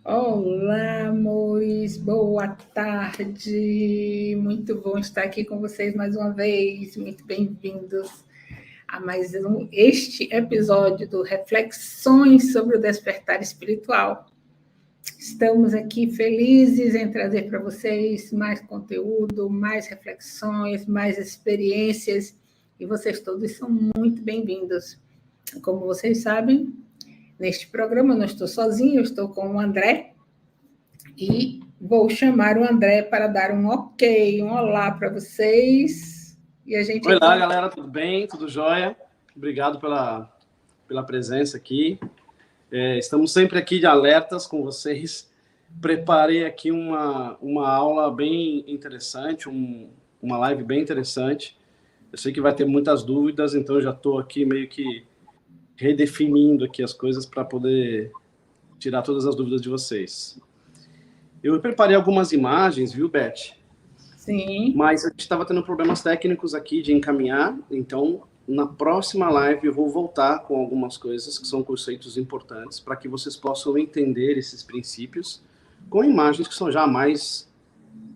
Olá, amores, boa tarde. Muito bom estar aqui com vocês mais uma vez. Muito bem-vindos a mais este episódio do Reflexões sobre o Despertar Espiritual. Estamos aqui felizes em trazer para vocês mais conteúdo, mais reflexões, mais experiências, e vocês todos são muito bem-vindos. Como vocês sabem, neste programa eu não estou sozinha, eu estou com o André, e vou chamar o André para dar um ok, um olá para vocês. E a gente... Olá, galera, tudo bem? Tudo jóia? Obrigado pela presença aqui. Estamos sempre aqui de alertas com vocês. Preparei aqui uma aula bem interessante, uma live bem interessante. Eu sei que vai ter muitas dúvidas, então eu já estou aqui meio que redefinindo aqui as coisas para poder tirar todas as dúvidas de vocês. Eu preparei algumas imagens, viu, Beth? Sim. Mas a gente estava tendo problemas técnicos aqui de encaminhar, então na próxima live eu vou voltar com algumas coisas que são conceitos importantes para que vocês possam entender esses princípios com imagens que são já mais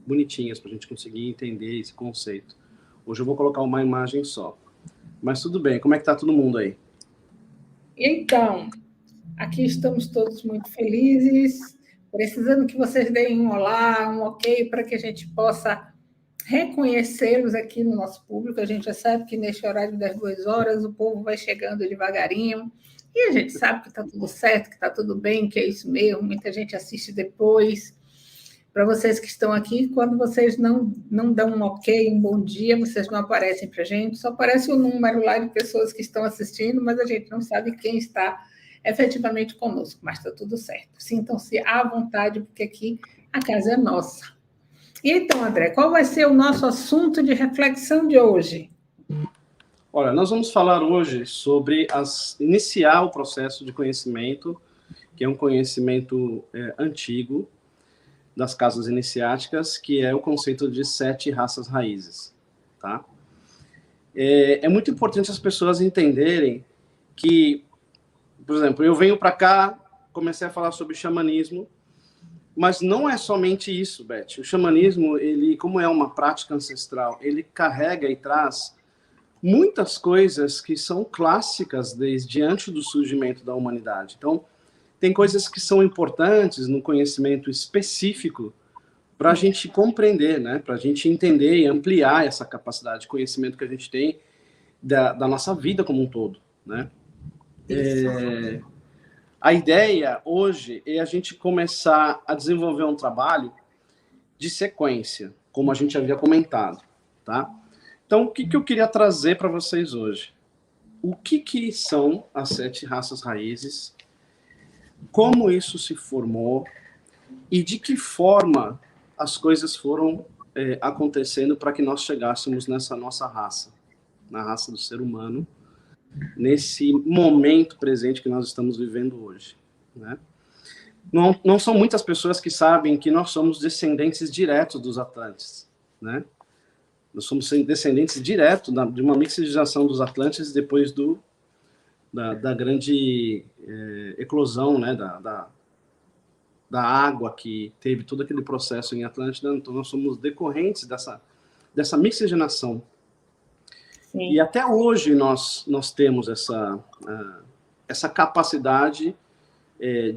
bonitinhas para a gente conseguir entender esse conceito. Hoje eu vou colocar uma imagem só. Mas tudo bem, como é que está todo mundo aí? Então, aqui estamos todos muito felizes, precisando que vocês deem um olá, um ok, para que a gente possa reconhecê-los aqui no nosso público. A gente já sabe que neste horário das 2 horas o povo vai chegando devagarinho, e a gente sabe que está tudo certo, que está tudo bem, que é isso mesmo. Muita gente assiste depois. Para vocês que estão aqui, quando vocês não dão um ok, um bom dia, vocês não aparecem para a gente, só aparece o número lá de pessoas que estão assistindo, mas a gente não sabe quem está efetivamente conosco, mas está tudo certo. Sintam-se à vontade, porque aqui a casa é nossa. E então, André, qual vai ser o nosso assunto de reflexão de hoje? Olha, nós vamos falar hoje sobre iniciar o processo de conhecimento, que é um conhecimento antigo das casas iniciáticas, que é o conceito de 7 raças raízes, tá? É muito importante as pessoas entenderem que, por exemplo, eu venho para cá, comecei a falar sobre xamanismo, mas não é somente isso, Beth. O xamanismo, ele, como é uma prática ancestral, ele carrega e traz muitas coisas que são clássicas desde antes do surgimento da humanidade. Então, tem coisas que são importantes no conhecimento específico para a gente compreender, né? Para a gente entender e ampliar essa capacidade de conhecimento que a gente tem da nossa vida como um todo, né? A ideia hoje é a gente começar a desenvolver um trabalho de sequência, como a gente havia comentado, tá? Então, o que eu queria trazer para vocês hoje? O que são as 7 raças raízes? Como isso se formou? E de que forma as coisas foram acontecendo para que nós chegássemos nessa nossa raça, na raça do ser humano, nesse momento presente que nós estamos vivendo hoje, né? Não são muitas pessoas que sabem que nós somos descendentes diretos dos Atlantes, né? Nós somos descendentes diretos de uma mixização dos Atlantes depois da grande eclosão, né? Da água que teve todo aquele processo em Atlântida. Então nós somos decorrentes dessa miscigenação. Sim. E até hoje nós temos essa capacidade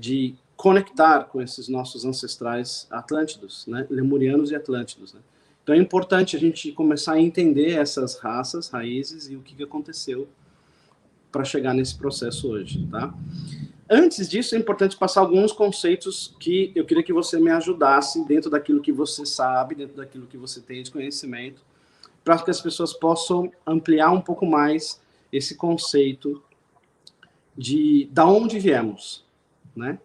de conectar com esses nossos ancestrais atlântidos, né? Lemurianos e atlântidos, né? Então é importante a gente começar a entender essas raças, raízes e o que aconteceu para chegar nesse processo hoje, tá? Antes disso, é importante passar alguns conceitos que eu queria que você me ajudasse dentro daquilo que você sabe, dentro daquilo que você tem de conhecimento, para que as pessoas possam ampliar um pouco mais esse conceito de onde viemos, né?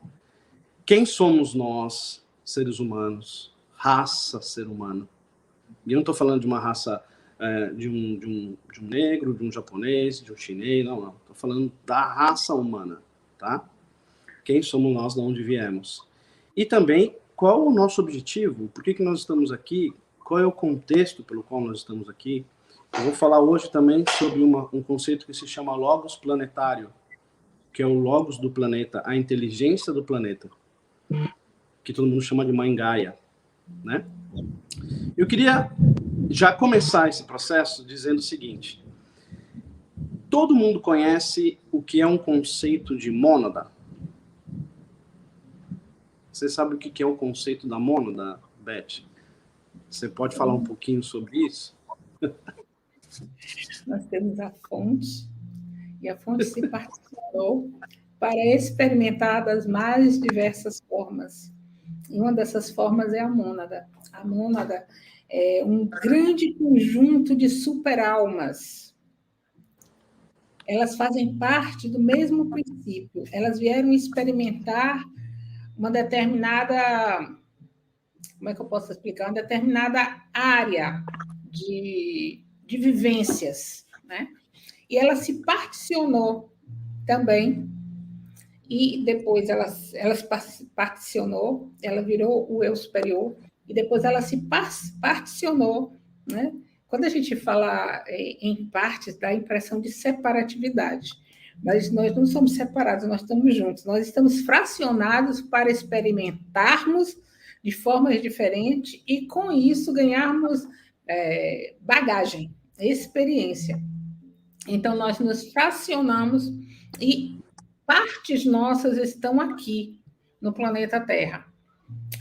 Quem somos nós, seres humanos, raça ser humano? E eu não estou falando de uma raça de um negro, de um japonês, de um chinês, não. Estou falando da raça humana, tá? Quem somos nós, de onde viemos? E também, qual o nosso objetivo? Por que nós estamos aqui? Qual é o contexto pelo qual nós estamos aqui? Eu vou falar hoje também sobre um conceito que se chama Logos planetário, que é o Logos do planeta, a inteligência do planeta. que todo mundo chama de Mãe Gaia, né? Eu queria já começar esse processo dizendo o seguinte: todo mundo conhece o que é um conceito de mônada? Você sabe o que é o conceito da mônada, Beth? Você pode falar um pouquinho sobre isso? Nós temos a fonte, e a fonte se particionou para experimentar das mais diversas formas. E uma dessas formas é a mônada. A mônada é um grande conjunto de super-almas. Elas fazem parte do mesmo princípio. Elas vieram experimentar uma determinada, como é que eu posso explicar? Uma determinada área de vivências, né? E ela se particionou também, e depois ela particionou, ela virou o eu superior, e depois ela se particionou, né? Quando a gente fala em partes, dá a impressão de separatividade, mas nós não somos separados, nós estamos juntos, nós estamos fracionados para experimentarmos de formas diferentes e, com isso, ganharmos bagagem, experiência. Então, nós nos fracionamos e partes nossas estão aqui, no planeta Terra.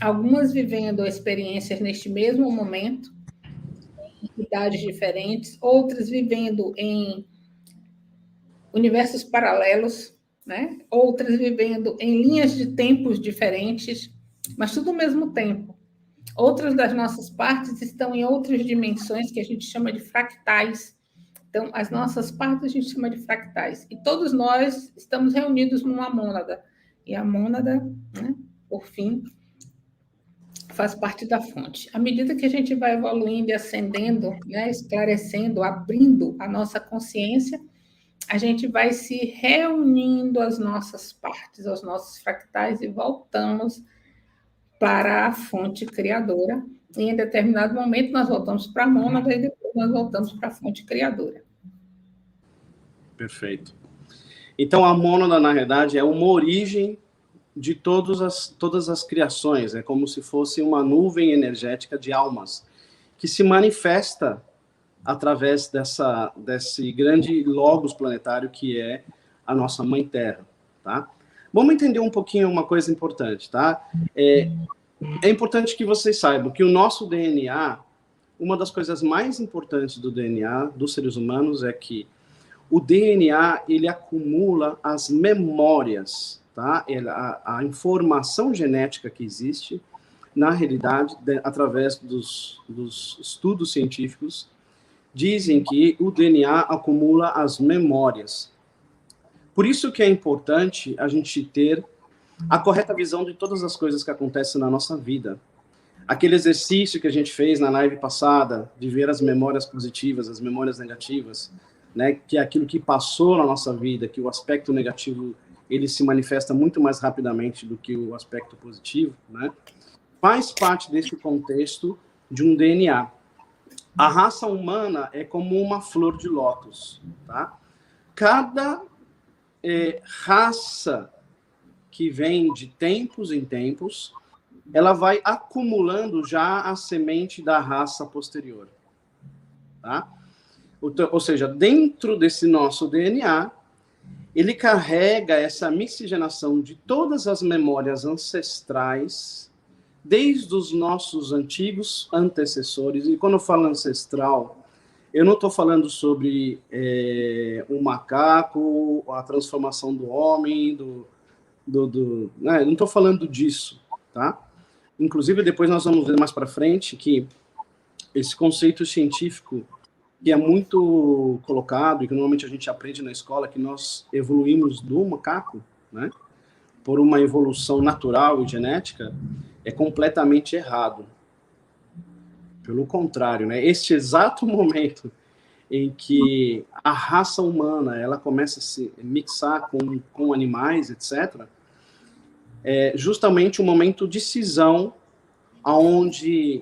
Algumas vivendo experiências neste mesmo momento, em idades diferentes, outras vivendo em universos paralelos, né? Outras vivendo em linhas de tempos diferentes, mas tudo ao mesmo tempo. Outras das nossas partes estão em outras dimensões que a gente chama de fractais. Então, as nossas partes a gente chama de fractais. E todos nós estamos reunidos numa mônada. E a mônada, né, por fim, faz parte da fonte. À medida que a gente vai evoluindo e ascendendo, né, esclarecendo, abrindo a nossa consciência, a gente vai se reunindo as nossas partes, aos nossos fractais, e voltamos para a fonte criadora. E em determinado momento nós voltamos para a mônada e depois nós voltamos para a fonte criadora. Perfeito. Então, a mônada, na verdade, é uma origem de todas as criações. É como se fosse uma nuvem energética de almas que se manifesta através desse grande logos planetário que é a nossa Mãe Terra, tá? Vamos entender um pouquinho uma coisa importante, tá? É importante que vocês saibam que o nosso DNA, uma das coisas mais importantes do DNA dos seres humanos é que o DNA, ele acumula as memórias, tá? A informação genética que existe, na realidade, através dos estudos científicos, dizem que o DNA acumula as memórias. Por isso que é importante a gente ter a correta visão de todas as coisas que acontecem na nossa vida. Aquele exercício que a gente fez na live passada, de ver as memórias positivas, as memórias negativas, né, que é aquilo que passou na nossa vida, que o aspecto negativo ele se manifesta muito mais rapidamente do que o aspecto positivo, né, faz parte desse contexto de um DNA. A raça humana é como uma flor de lótus, tá? Cada raça que vem de tempos em tempos, ela vai acumulando já a semente da raça posterior, tá? Ou seja, dentro desse nosso DNA, ele carrega essa miscigenação de todas as memórias ancestrais, desde os nossos antigos antecessores. E quando eu falo ancestral, eu não estou falando sobre um macaco, a transformação do homem, né? Não estou falando disso, tá? Inclusive, depois nós vamos ver mais para frente que esse conceito científico que é muito colocado e que normalmente a gente aprende na escola, que nós evoluímos do macaco, né, por uma evolução natural e genética, é completamente errado. Pelo contrário, né, este exato momento em que a raça humana ela começa a se mixar com animais, etc., é justamente um momento de cisão onde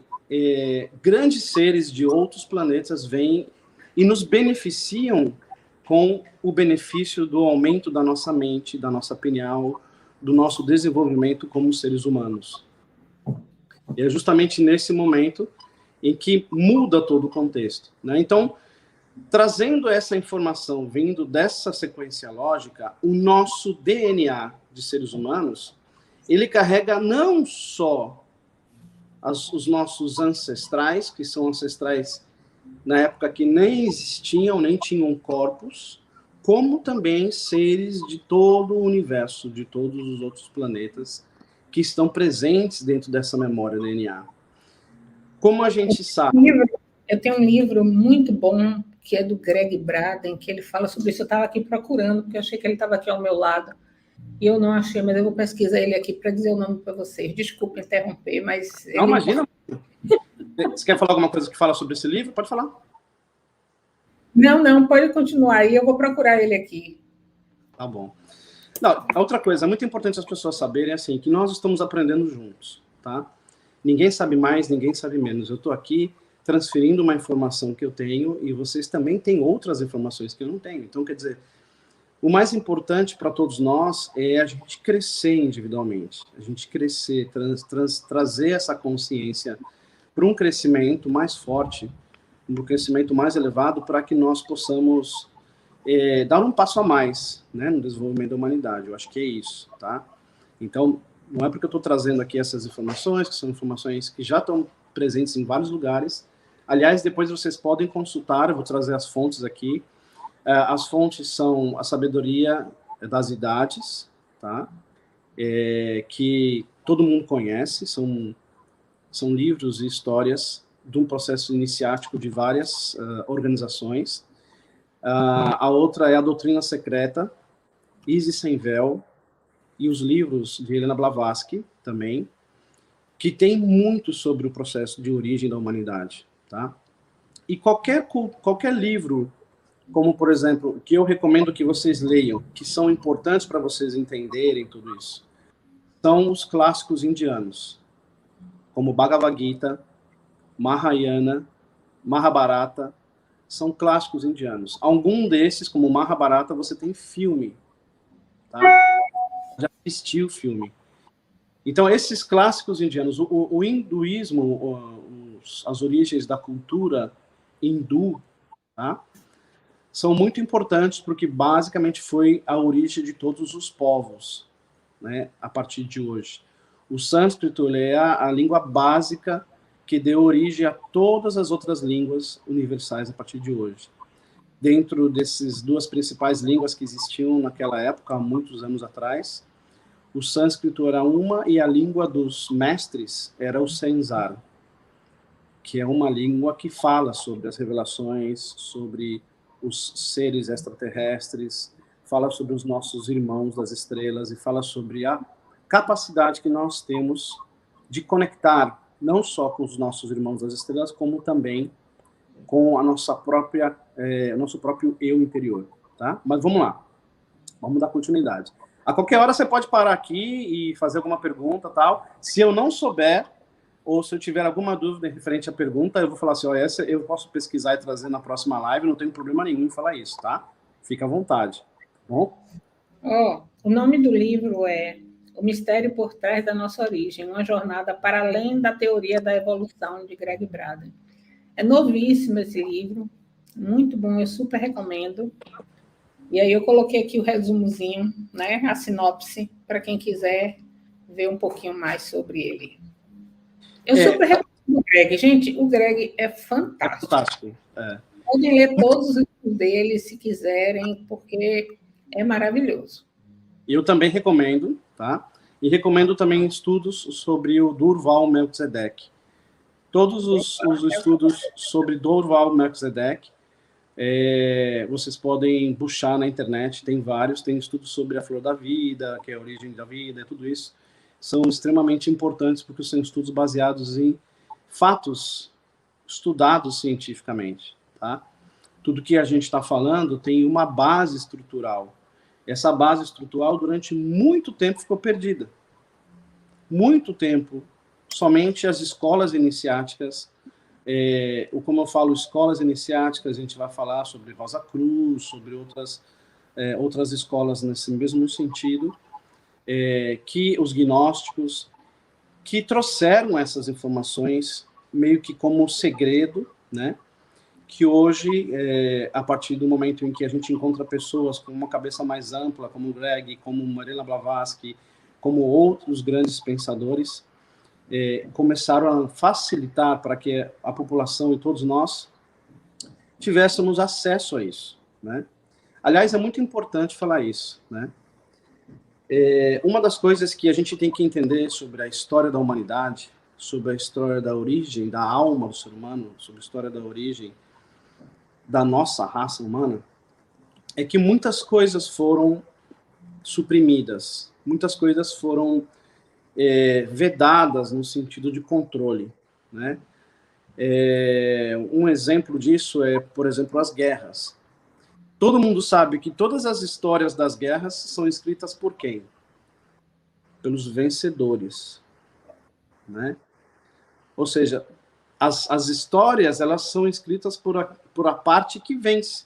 grandes seres de outros planetas vêm e nos beneficiam com o benefício do aumento da nossa mente, da nossa pineal, do nosso desenvolvimento como seres humanos, É justamente nesse momento em que muda todo o contexto, né? Então, trazendo essa informação vindo dessa sequência lógica, o nosso DNA de seres humanos, ele carrega não só os nossos ancestrais, que são ancestrais na época que nem existiam, nem tinham corpos, como também seres de todo o universo, de todos os outros planetas, que estão presentes dentro dessa memória DNA. Como a gente sabe... Eu tenho um livro muito bom, que é do Greg Braden, que ele fala sobre isso. Eu estava aqui procurando, porque eu achei que ele estava aqui ao meu lado, e eu não achei, mas eu vou pesquisar ele aqui para dizer o nome para vocês. Desculpa interromper, mas... Não, imagina. Você quer falar alguma coisa que fala sobre esse livro? Pode falar. Não, pode continuar aí, eu vou procurar ele aqui. Tá bom. Não, outra coisa, é muito importante as pessoas saberem, assim, que nós estamos aprendendo juntos, tá? Ninguém sabe mais, ninguém sabe menos. Eu estou aqui transferindo uma informação que eu tenho e vocês também têm outras informações que eu não tenho. Então, quer dizer, o mais importante para todos nós é a gente crescer individualmente, a gente crescer, trazer essa consciência para um crescimento mais forte, um crescimento mais elevado, para que nós possamos dar um passo a mais, né, no desenvolvimento da humanidade. Eu acho que é isso, tá? Então, não é porque eu estou trazendo aqui essas informações, que são informações que já estão presentes em vários lugares. Aliás, depois vocês podem consultar, eu vou trazer as fontes aqui. As fontes são a Sabedoria das Idades, tá? Que todo mundo conhece, são livros e histórias de um processo iniciático de várias organizações. A outra é A Doutrina Secreta, Isis Sem Véu, e os livros de Helena Blavatsky também, que tem muito sobre o processo de origem da humanidade, tá? E qualquer livro, como, por exemplo, que eu recomendo que vocês leiam, que são importantes para vocês entenderem tudo isso, são os clássicos indianos, como Bhagavad Gita, Mahayana, Mahabharata, são clássicos indianos. Algum desses, como Mahabharata, você tem filme, tá? Já assistiu o filme. Então, esses clássicos indianos, o hinduísmo, as origens da cultura hindu, tá? São muito importantes porque basicamente foi a origem de todos os povos, né, a partir de hoje. O sânscrito é a língua básica que deu origem a todas as outras línguas universais a partir de hoje. Dentro dessas duas principais línguas que existiam naquela época, há muitos anos atrás, o sânscrito era uma e a língua dos mestres era o Senzar, que é uma língua que fala sobre as revelações, sobre os seres extraterrestres, fala sobre os nossos irmãos das estrelas e fala sobre a capacidade que nós temos de conectar não só com os nossos irmãos das estrelas, como também com a nossa própria, nosso próprio eu interior, tá? Mas vamos lá, vamos dar continuidade. A qualquer hora você pode parar aqui e fazer alguma pergunta, tal. Se eu não souber, ou se eu tiver alguma dúvida referente à pergunta, eu vou falar assim, ó, essa eu posso pesquisar e trazer na próxima live, não tenho problema nenhum em falar isso, tá? Fica à vontade, tá bom? O nome do livro é O Mistério por Trás da Nossa Origem, uma jornada para além da teoria da evolução, de Greg Braden. É novíssimo esse livro, muito bom, eu super recomendo. E aí eu coloquei aqui o resumozinho, né, a sinopse, para quem quiser ver um pouquinho mais sobre ele. Eu super recomendo o Greg. Gente, o Greg é fantástico. É fantástico. Podem ler todos os livros dele, se quiserem, porque é maravilhoso. Eu também recomendo, tá? E recomendo também estudos sobre o Durval Melchizedek. Todos os estudos sobre Durval Melchizedek, vocês podem buscar na internet, tem vários, tem estudos sobre a flor da vida, que é a origem da vida, tudo isso. São extremamente importantes porque são estudos baseados em fatos estudados cientificamente, tá? Tudo que a gente está falando tem uma base estrutural. Essa base estrutural, durante muito tempo, ficou perdida. Muito tempo. Somente as escolas iniciáticas, como eu falo, escolas iniciáticas, a gente vai falar sobre Rosa Cruz, sobre outras escolas nesse mesmo sentido, que os gnósticos, que trouxeram essas informações meio que como segredo, né? Que hoje, a partir do momento em que a gente encontra pessoas com uma cabeça mais ampla, como Greg, como Mariana Blavatsky, como outros grandes pensadores, começaram a facilitar para que a população e todos nós tivéssemos acesso a isso, né? Aliás, é muito importante falar isso, né? Uma das coisas que a gente tem que entender sobre a história da humanidade, sobre a história da origem, da alma do ser humano, sobre a história da origem da nossa raça humana, é que muitas coisas foram suprimidas, muitas coisas foram vedadas no sentido de controle, né? Um exemplo disso é, por exemplo, as guerras. Todo mundo sabe que todas as histórias das guerras são escritas por quem? Pelos vencedores, né? Ou seja, as histórias, elas são escritas por a parte que vence,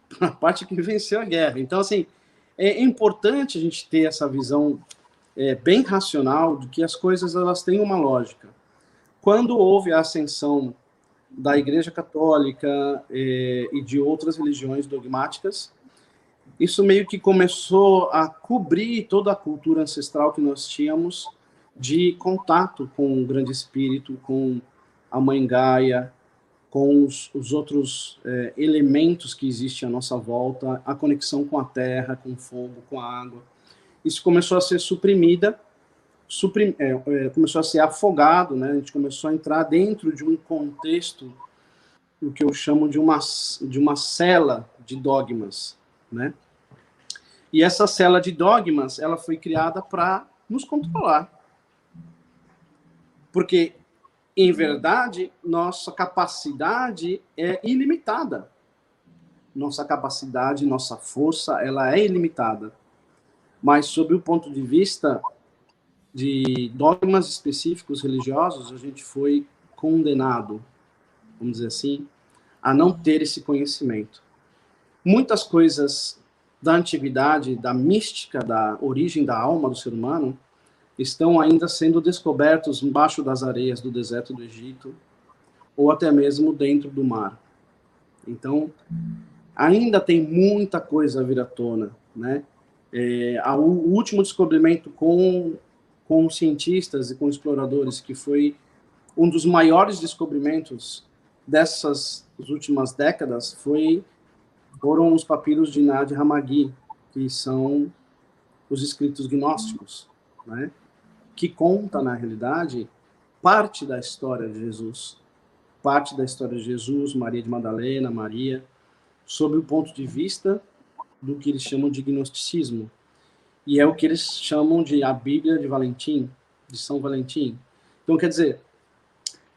por a parte que venceu a guerra. Então, assim, é importante a gente ter essa visão bem racional de que as coisas, elas têm uma lógica. Quando houve a ascensão da Igreja Católica e de outras religiões dogmáticas, isso meio que começou a cobrir toda a cultura ancestral que nós tínhamos de contato com o Grande Espírito, com a Mãe Gaia, com os outros elementos que existem à nossa volta, a conexão com a terra, com o fogo, com a água. Isso começou a ser suprimida, começou a ser afogado, né? A gente começou a entrar dentro de um contexto, o que eu chamo de uma cela de dogmas, né? E essa cela de dogmas, ela foi criada para nos controlar. Porque, em verdade, nossa capacidade é ilimitada. Nossa capacidade, nossa força, ela é ilimitada. Mas, sob o ponto de vista de dogmas específicos religiosos, a gente foi condenado, vamos dizer assim, a não ter esse conhecimento. Muitas coisas da antiguidade, da mística, da origem da alma do ser humano, estão ainda sendo descobertos embaixo das areias do deserto do Egito, ou até mesmo dentro do mar. Então, ainda tem muita coisa a vir à tona, né? O último descobrimento com cientistas e com exploradores, que foi um dos maiores descobrimentos dessas últimas décadas, foram os papiros de Nadi Hammadi, que são os escritos gnósticos, né? Que conta, na realidade, parte da história de Jesus, Maria de Madalena, Maria, sob o ponto de vista do que eles chamam de gnosticismo. E é o que eles chamam de a Bíblia de Valentim, de São Valentim. Então, quer dizer,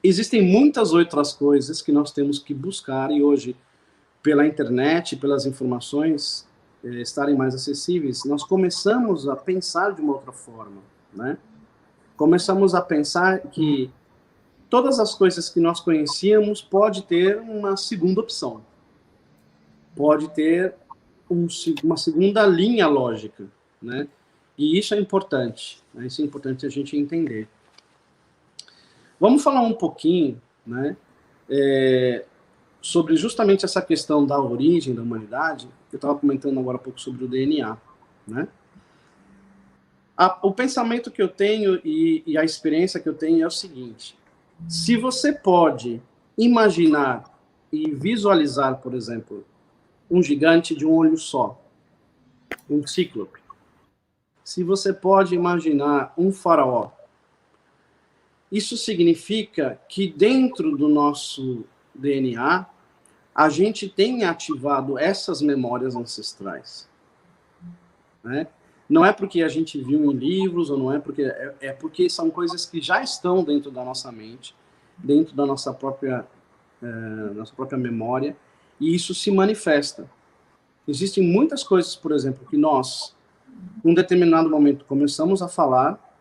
existem muitas outras coisas que nós temos que buscar, e hoje, pela internet, pelas informações estarem mais acessíveis, nós começamos a pensar de uma outra forma, né? Começamos a pensar que todas as coisas que nós conhecíamos pode ter uma segunda opção, pode ter uma segunda linha lógica, né? E isso é importante, né? Isso é importante a gente entender. Vamos falar um pouquinho, né, sobre justamente essa questão da origem da humanidade. Eu estava comentando agora um pouco sobre o DNA, né? O pensamento que eu tenho e a experiência que eu tenho é o seguinte: se você pode imaginar e visualizar, por exemplo, um gigante de um olho só, um cíclope, se você pode imaginar um faraó, isso significa que dentro do nosso DNA, a gente tem ativado essas memórias ancestrais, né? Não é porque a gente viu em livros, ou não é porque... É porque são coisas que já estão dentro da nossa mente, dentro da nossa própria memória, e isso se manifesta. Existem muitas coisas, por exemplo, que nós, num determinado momento, começamos a falar,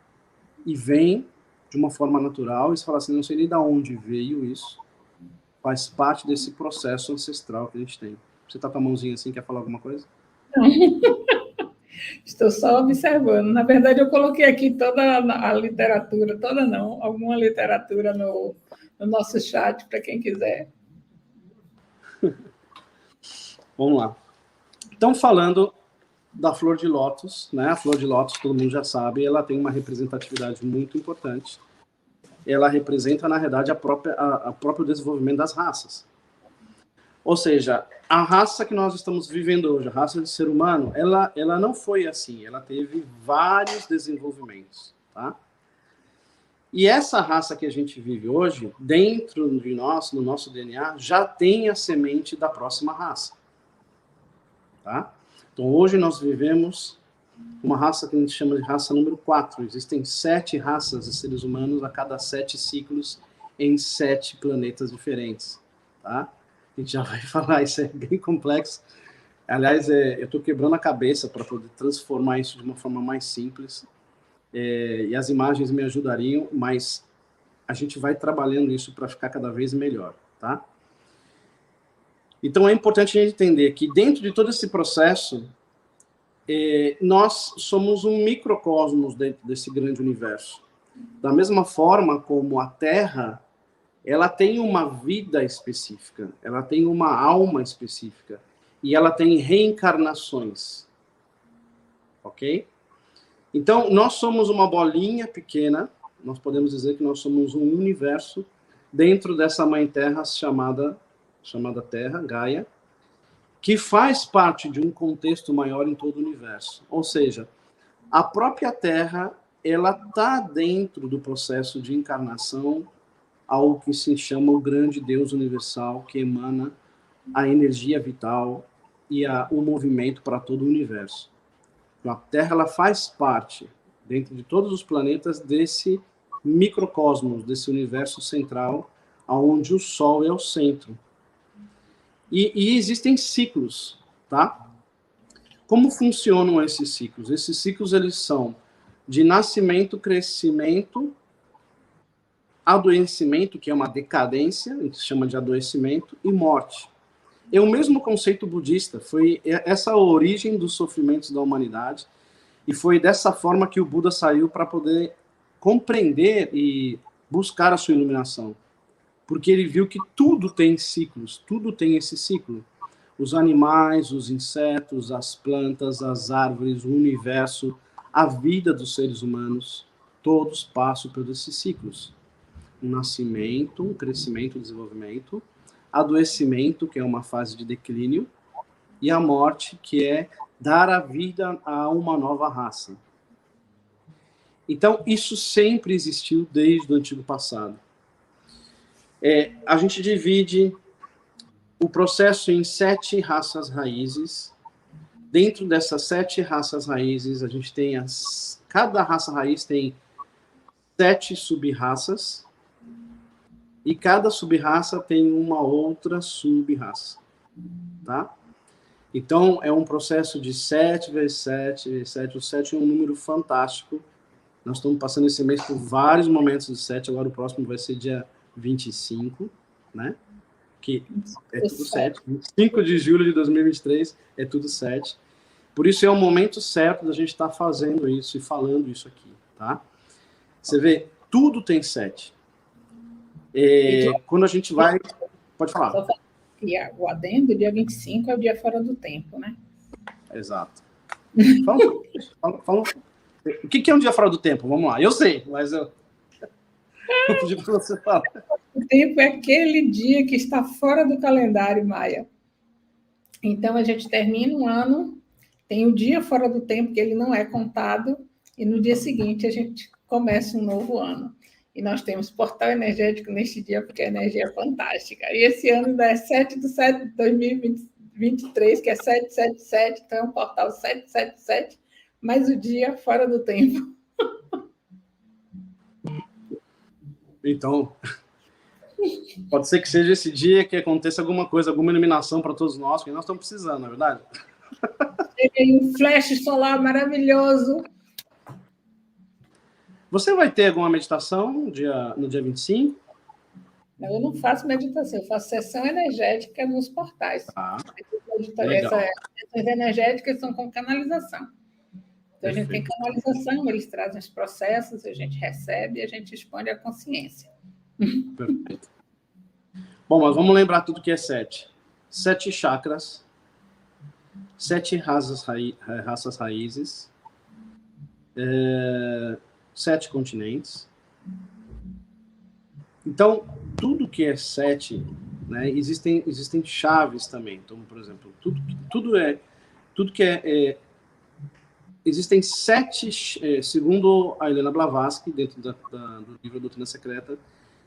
e vem de uma forma natural, e você fala assim, não sei nem de onde veio isso, faz parte desse processo ancestral que a gente tem. Você tá com a mãozinha assim, quer falar alguma coisa? Não. Estou só observando. Na verdade, eu coloquei aqui toda a literatura, toda não, alguma literatura no nosso chat, para quem quiser. Vamos lá. Então, falando da flor de lótus, né? A flor de lótus, todo mundo já sabe, ela tem uma representatividade muito importante. Ela representa, na realidade, a próprio desenvolvimento das raças. Ou seja, a raça que nós estamos vivendo hoje, a raça de ser humano, ela não foi assim, ela teve vários desenvolvimentos, tá? E essa raça que a gente vive hoje, dentro de nós, no nosso DNA, já tem a semente da próxima raça, tá? Então, hoje nós vivemos uma raça que a gente chama de raça número 4. Existem 7 raças de seres humanos a cada 7 ciclos em 7 planetas diferentes, tá? A gente já vai falar, isso é bem complexo. Aliás, eu estou quebrando a cabeça para poder transformar isso de uma forma mais simples. E as imagens me ajudariam, mas a gente vai trabalhando isso para ficar cada vez melhor, tá? Então, é importante a gente entender que dentro de todo esse processo, nós somos um microcosmos dentro desse grande universo. Da mesma forma como a Terra, ela tem uma vida específica, ela tem uma alma específica, e ela tem reencarnações, ok? Então, nós somos uma bolinha pequena, nós podemos dizer que nós somos um universo dentro dessa mãe Terra chamada Terra, Gaia, que faz parte de um contexto maior em todo o universo. Ou seja, a própria Terra, ela está dentro do processo de encarnação ao que se chama o grande Deus universal, que emana a energia vital e o movimento para todo o universo. A Terra, ela faz parte, dentro de todos os planetas, desse microcosmos, desse universo central, onde o Sol é o centro. E existem ciclos, tá? Como funcionam esses ciclos? Esses ciclos, eles são de nascimento, crescimento, adoecimento, que é uma decadência, a gente chama de adoecimento, e morte. É o mesmo conceito budista, foi essa a origem dos sofrimentos da humanidade, e foi dessa forma que o Buda saiu para poder compreender e buscar a sua iluminação. Porque ele viu que tudo tem ciclos, tudo tem esse ciclo. Os animais, os insetos, as plantas, as árvores, o universo, a vida dos seres humanos, todos passam por esses ciclos. Um nascimento, um crescimento, um desenvolvimento, adoecimento, que é uma fase de declínio, e a morte, que é dar a vida a uma nova raça. Então, isso sempre existiu desde o antigo passado. A gente divide o processo em 7 raças raízes. Dentro dessas 7 raças raízes, a gente tem cada raça raiz tem 7 sub-raças, e cada sub-raça tem uma outra sub-raça, tá? Então, é um processo de 7 vezes 7 vezes 7. O 7 é um número fantástico. Nós estamos passando esse mês por vários momentos de 7. Agora o próximo vai ser dia 25, né? Que é tudo 7. 25 de julho de 2023 é tudo 7. Por isso é o momento certo da gente estar fazendo isso e falando isso aqui, tá? Você vê, tudo tem 7. Quando a gente vai... Pode falar. O adendo, dia 25 é o dia fora do tempo, né? Exato. Fala. O que é um dia fora do tempo? Vamos lá. Eu sei, mas eu pedi para você falar. O tempo é aquele dia que está fora do calendário maia. Então, a gente termina um ano, tem o dia fora do tempo, que ele não é contado, e no dia seguinte a gente começa um novo ano. E nós temos portal energético neste dia, porque a energia é fantástica. E esse ano ainda é 7/7/2023, que é 777, então é um portal 777, mais o dia fora do tempo. Então, pode ser que seja esse dia que aconteça alguma coisa, alguma iluminação para todos nós, que nós estamos precisando, não é verdade? Tem um flash solar maravilhoso. Você vai ter alguma meditação no dia 25? Não, eu não faço meditação, eu faço sessão energética nos portais. Legal. Essas sessões energéticas são com canalização. Então, a gente tem canalização, eles trazem os processos, a gente recebe e a gente expande a consciência. Perfeito. Bom, mas vamos lembrar tudo que é 7. 7 chakras, 7 raças raízes, 7 continentes. Então, tudo que é 7, né, existem chaves também. Então, por exemplo, tudo que existem 7, segundo a Helena Blavatsky, dentro do livro Doutrina Secreta,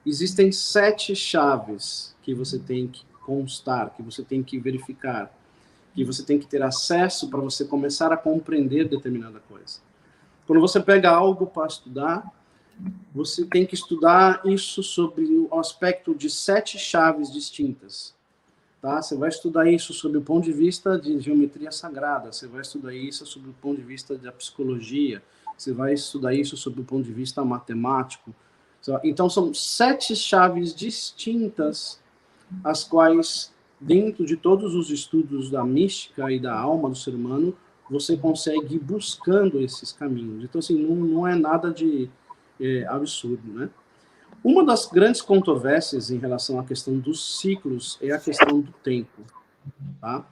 existem 7 chaves que você tem que constar, que você tem que verificar, que você tem que ter acesso para você começar a compreender determinada coisa. Quando você pega algo para estudar, você tem que estudar isso sobre o aspecto de 7 chaves distintas. Tá? Você vai estudar isso sob o ponto de vista de geometria sagrada, você vai estudar isso sob o ponto de vista da psicologia, você vai estudar isso sob o ponto de vista matemático. Então, são 7 chaves distintas, as quais, dentro de todos os estudos da mística e da alma do ser humano, você consegue ir buscando esses caminhos. Então, assim, não é nada de absurdo, né? Uma das grandes controvérsias em relação à questão dos ciclos é a questão do tempo. Tá?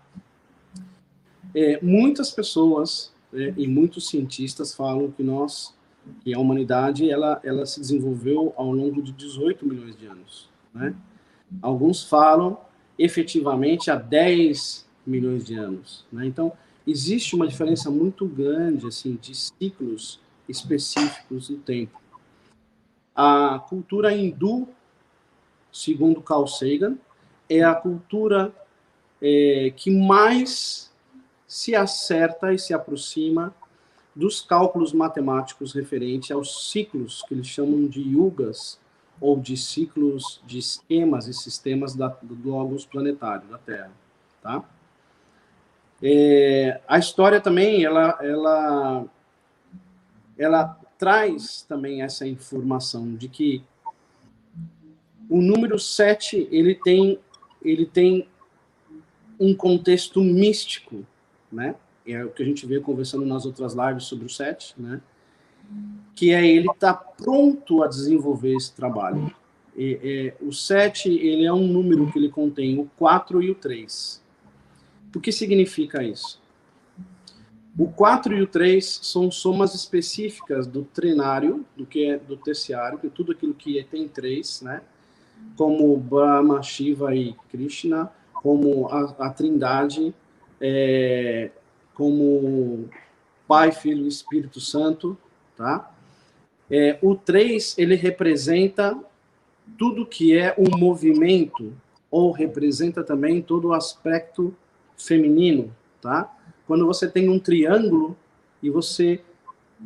Muitas pessoas e muitos cientistas falam que a humanidade ela se desenvolveu ao longo de 18 milhões de anos. Né? Alguns falam efetivamente há 10 milhões de anos. Né? Então, existe uma diferença muito grande assim, de ciclos específicos do tempo. A cultura hindu, segundo Carl Sagan, é a cultura que mais se acerta e se aproxima dos cálculos matemáticos referentes aos ciclos, que eles chamam de yugas, ou de ciclos de esquemas e sistemas do logos planetário, da Terra. Tá? A história também, ela traz também essa informação de que o número 7, ele tem um contexto místico, né? É o que a gente veio conversando nas outras lives sobre o 7, né? Que ele está pronto a desenvolver esse trabalho. O 7, ele é um número que ele contém o 4 e o 3. O que significa isso? O 4 e o 3 são somas específicas do trinário, do terciário, que é tudo aquilo que tem 3, né? Como Brahma, Shiva e Krishna, como a Trindade, como Pai, Filho e Espírito Santo, tá? O 3, ele representa tudo que é o movimento, ou representa também todo o aspecto feminino, tá? Quando você tem um triângulo e você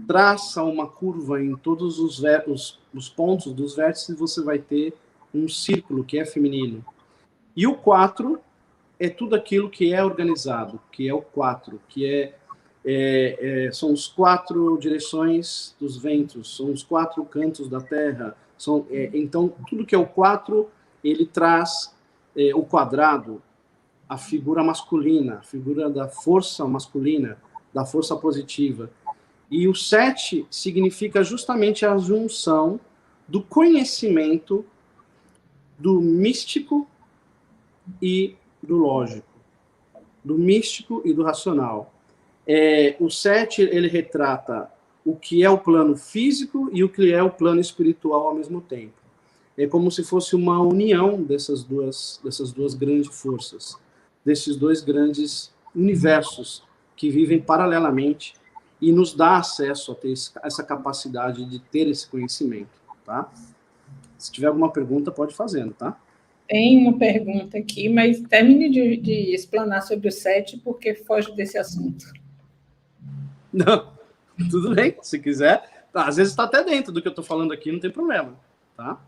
traça uma curva em todos os pontos dos vértices, você vai ter um círculo que é feminino. E o 4 é tudo aquilo que é organizado, que é o 4, que são os 4 direções dos ventos, são os 4 cantos da terra. Então, tudo que é o 4, ele traz o quadrado, a figura masculina, a figura da força masculina, da força positiva. E o 7 significa justamente a junção do conhecimento do místico e do lógico, do místico e do racional. O 7, ele retrata o que é o plano físico e o que é o plano espiritual ao mesmo tempo. É como se fosse uma união dessas duas grandes forças, desses dois grandes universos que vivem paralelamente e nos dá acesso a ter essa capacidade de ter esse conhecimento, tá? Se tiver alguma pergunta, pode fazendo, tá? Tem uma pergunta aqui, mas termine de explanar sobre o 7, porque foge desse assunto. Não, tudo bem, se quiser. Às vezes está até dentro do que eu estou falando aqui, não tem problema, tá?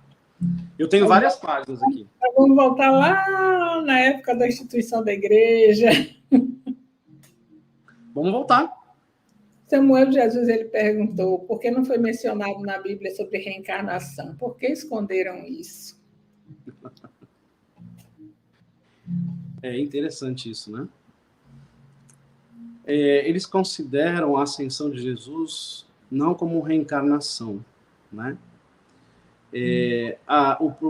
Eu tenho várias páginas aqui. Vamos voltar lá na época da instituição da igreja. Vamos voltar. Samuel Jesus, ele perguntou por que não foi mencionado na Bíblia sobre reencarnação? Por que esconderam isso? É interessante isso, né? eles consideram a ascensão de Jesus não como reencarnação, né?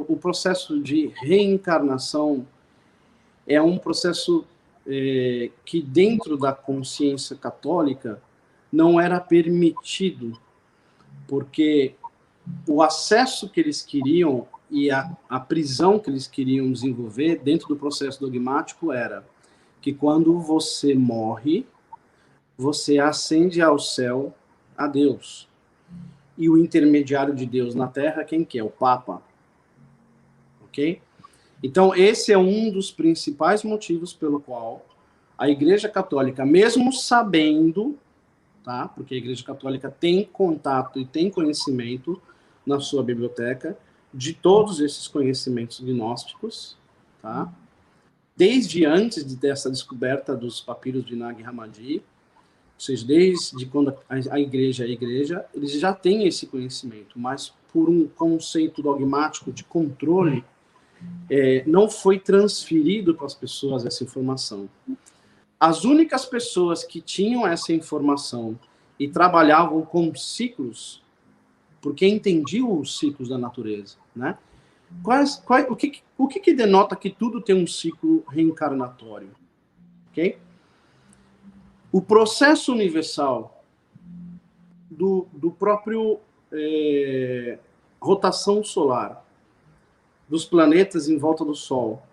O processo de reencarnação é um processo que, dentro da consciência católica, não era permitido, porque o acesso que eles queriam e a prisão que eles queriam desenvolver dentro do processo dogmático era que, quando você morre, você ascende ao céu, a Deus. E o intermediário de Deus na Terra, quem que é? O Papa. Ok? Então, esse é um dos principais motivos pelo qual a Igreja Católica, mesmo sabendo, tá? Porque a Igreja Católica tem contato e tem conhecimento na sua biblioteca de todos esses conhecimentos gnósticos, tá? Desde antes dessa descoberta dos papiros de Nag Hammadi, ou seja, desde quando a igreja é a igreja, eles já têm esse conhecimento, mas por um conceito dogmático de controle, não foi transferido para as pessoas essa informação. As únicas pessoas que tinham essa informação e trabalhavam com ciclos, porque entendiam os ciclos da natureza, né? O que denota que tudo tem um ciclo reencarnatório? Ok? O processo universal do próprio rotação solar dos planetas em volta do Sol,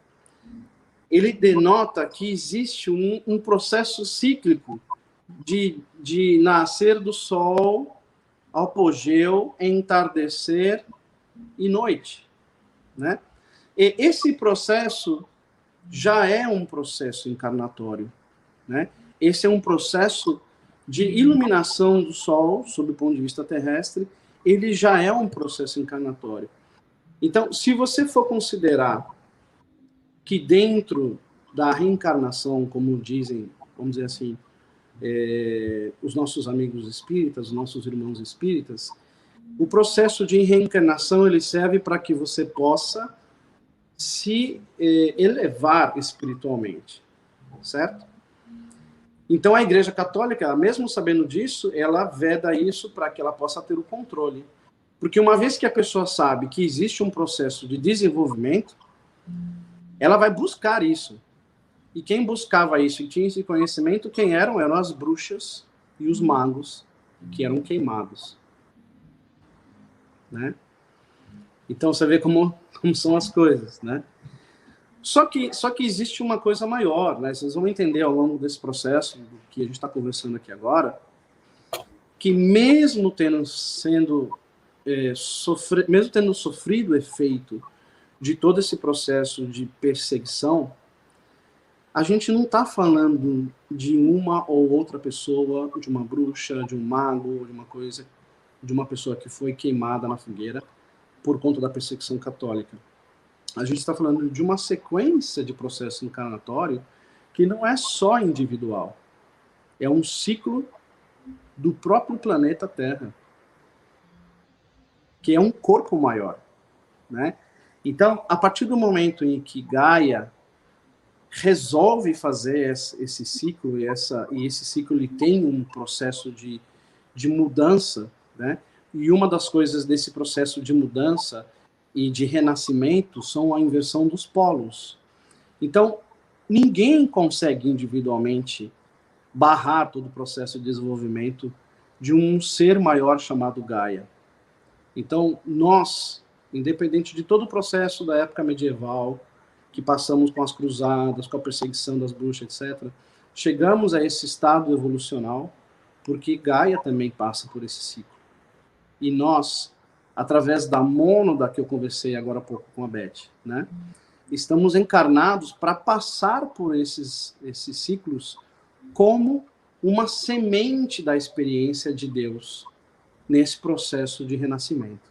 ele denota que existe um processo cíclico de nascer do Sol, apogeu, entardecer e noite, né? E esse processo já é um processo encarnatório, né? Esse é um processo de iluminação do Sol, sob o ponto de vista terrestre, ele já é um processo encarnatório. Então, se você for considerar que dentro da reencarnação, como dizem, vamos dizer assim, os nossos amigos espíritas, os nossos irmãos espíritas, o processo de reencarnação ele serve para que você possa se elevar espiritualmente, certo? Então, a Igreja Católica, mesmo sabendo disso, ela veda isso para que ela possa ter o controle. Porque uma vez que a pessoa sabe que existe um processo de desenvolvimento, ela vai buscar isso. E quem buscava isso e tinha esse conhecimento, quem eram? Eram as bruxas e os magos, que eram queimados. Né? Então, você vê como são as coisas, né? Só que existe uma coisa maior, né? Vocês vão entender ao longo desse processo do que a gente está conversando aqui agora, que mesmo tendo sofrido o efeito de todo esse processo de perseguição, a gente não está falando de uma ou outra pessoa, de uma bruxa, de um mago, de uma pessoa que foi queimada na fogueira por conta da perseguição católica. A gente está falando de uma sequência de processo encarnatório que não é só individual. É um ciclo do próprio planeta Terra, que é um corpo maior, né? Então, a partir do momento em que Gaia resolve fazer esse ciclo, e esse ciclo ele tem um processo de mudança, né? E uma das coisas desse processo de mudança e de renascimento são a inversão dos polos. Então, ninguém consegue individualmente barrar todo o processo de desenvolvimento de um ser maior chamado Gaia. Então, nós, independente de todo o processo da época medieval, que passamos com as cruzadas, com a perseguição das bruxas, etc., chegamos a esse estado evolucional porque Gaia também passa por esse ciclo. E nós, através da mônada que eu conversei agora há pouco com a Beth, né, estamos encarnados para passar por esses ciclos como uma semente da experiência de Deus nesse processo de renascimento,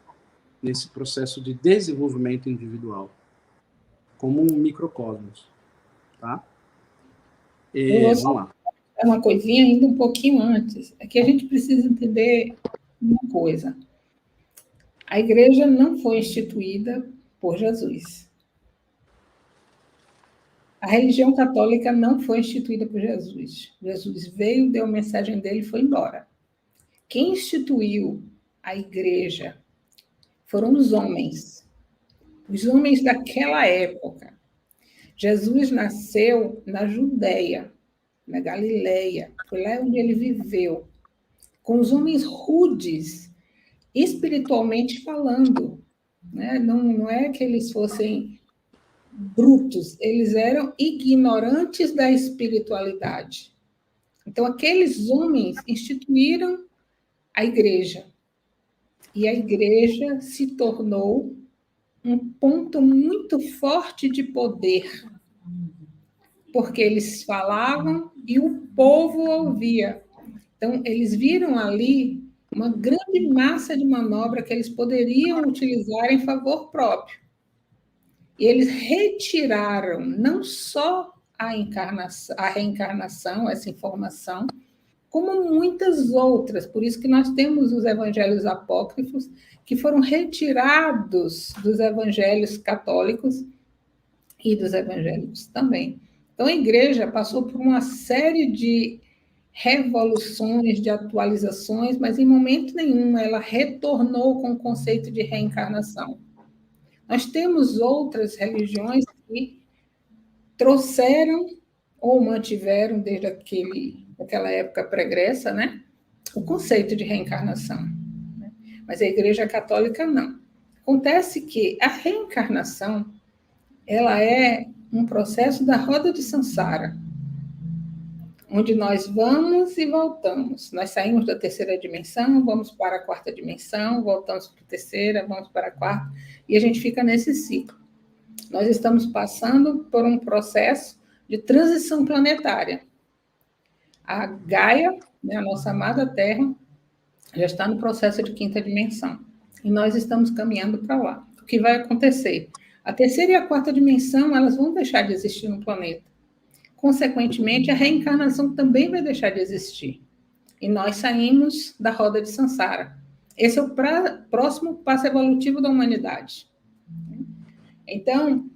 nesse processo de desenvolvimento individual, como um microcosmos, tá? Vamos lá. É uma coisinha ainda um pouquinho antes. É que a gente precisa entender uma coisa. A igreja não foi instituída por Jesus. A religião católica não foi instituída por Jesus. Jesus veio, deu a mensagem dele e foi embora. Quem instituiu a igreja foram os homens daquela época. Jesus nasceu na Judéia, na Galileia, foi lá onde ele viveu, com os homens rudes, espiritualmente falando. Né? Não é que eles fossem brutos, eles eram ignorantes da espiritualidade. Então, aqueles homens instituíram a igreja. E a igreja se tornou um ponto muito forte de poder, porque eles falavam e o povo ouvia. Então, eles viram ali uma grande massa de manobra que eles poderiam utilizar em favor próprio. E eles retiraram não só a reencarnação, essa informação, como muitas outras. Por isso que nós temos os evangelhos apócrifos, que foram retirados dos evangelhos católicos e dos evangélicos também. Então, a igreja passou por uma série de revoluções, de atualizações, mas em momento nenhum ela retornou com o conceito de reencarnação. Nós temos outras religiões que trouxeram ou mantiveram desde aquela época pregressa, né, o conceito de reencarnação. Mas a Igreja Católica não. Acontece que a reencarnação ela é um processo da roda de Sansara, onde nós vamos e voltamos. Nós saímos da terceira dimensão, vamos para a quarta dimensão, voltamos para a terceira, vamos para a quarta, e a gente fica nesse ciclo. Nós estamos passando por um processo de transição planetária. A Gaia, né, a nossa amada Terra, já está no processo de quinta dimensão. E nós estamos caminhando para lá. O que vai acontecer? A terceira e a quarta dimensão, elas vão deixar de existir no planeta. Consequentemente, a reencarnação também vai deixar de existir. E nós saímos da roda de Sansara. Esse é o próximo passo evolutivo da humanidade. Então,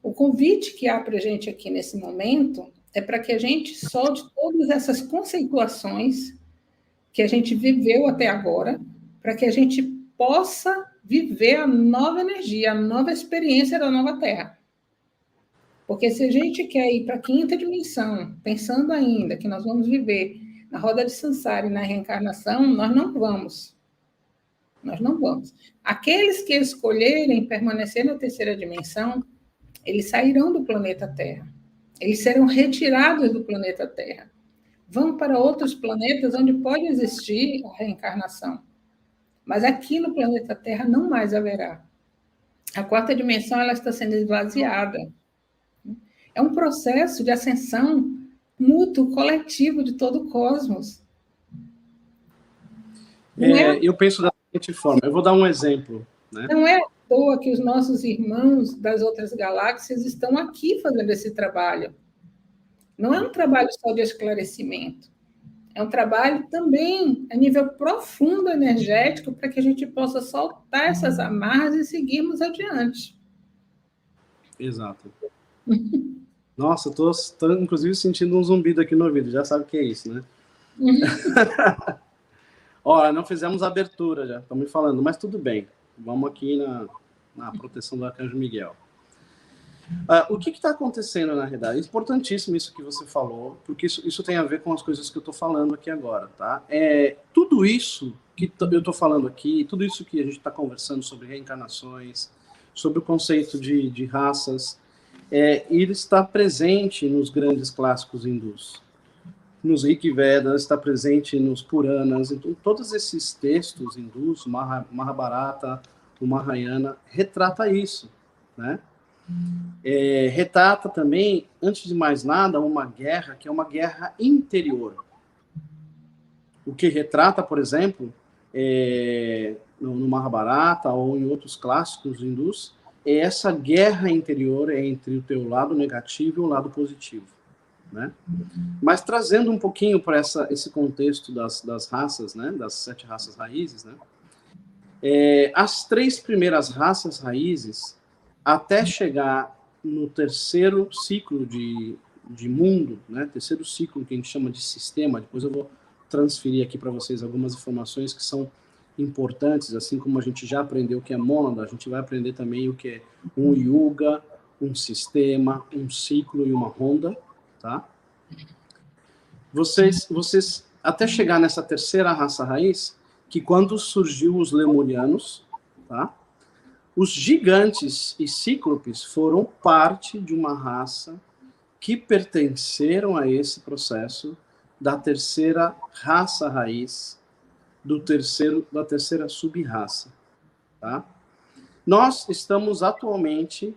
o convite que há para a gente aqui nesse momento é para que a gente solte todas essas conceituações que a gente viveu até agora, para que a gente possa viver a nova energia, a nova experiência da nova Terra. Porque se a gente quer ir para a quinta dimensão, pensando ainda que nós vamos viver na roda de Sansara e na reencarnação, nós não vamos. Nós não vamos. Aqueles que escolherem permanecer na terceira dimensão, eles sairão do planeta Terra. Eles serão retirados do planeta Terra. Vão para outros planetas onde pode existir a reencarnação. Mas aqui no planeta Terra não mais haverá. A quarta dimensão ela está sendo esvaziada. É um processo de ascensão mútuo, coletivo de todo o cosmos. Eu penso da seguinte forma, eu vou dar um exemplo. Né? Não é à toa que os nossos irmãos das outras galáxias estão aqui fazendo esse trabalho. Não é um trabalho só de esclarecimento, é um trabalho também a nível profundo energético para que a gente possa soltar essas amarras e seguirmos adiante. Exato. Nossa, estou inclusive sentindo um zumbido aqui no ouvido, já sabe o que é isso, né? Olha, não fizemos abertura, já estão me falando, mas tudo bem. Vamos aqui na proteção do Arcanjo Miguel. O que está acontecendo na realidade? É importantíssimo isso que você falou, porque isso tem a ver com as coisas que eu estou falando aqui agora, tá? Tudo isso que eu estou falando aqui, tudo isso que a gente está conversando sobre reencarnações, sobre o conceito de raças, ele está presente nos grandes clássicos hindus. Nos Rig Vedas, está presente nos Puranas, então todos esses textos hindus, Mahabharata, o Mahayana, retrata isso, né? Retrata também, antes de mais nada, uma guerra que é uma guerra interior. O que retrata, por exemplo, no Mahabharata ou em outros clássicos hindus, é essa guerra interior entre o teu lado negativo e o lado positivo. Né? Mas trazendo um pouquinho para esse contexto das raças, né? Das 7 raças raízes, né? As 3 primeiras raças raízes, até chegar no terceiro ciclo de mundo, né? Terceiro ciclo que a gente chama de sistema. Depois eu vou transferir aqui para vocês algumas informações que são importantes, assim como a gente já aprendeu o que é mônada, a gente vai aprender também o que é um yuga, um sistema, um ciclo e uma ronda, tá? Vocês até chegar nessa terceira raça raiz, que quando surgiu os lemurianos, tá? Os gigantes e cíclopes foram parte de uma raça que pertenceram a esse processo da terceira raça raiz, da terceira sub-raça, tá? Nós estamos atualmente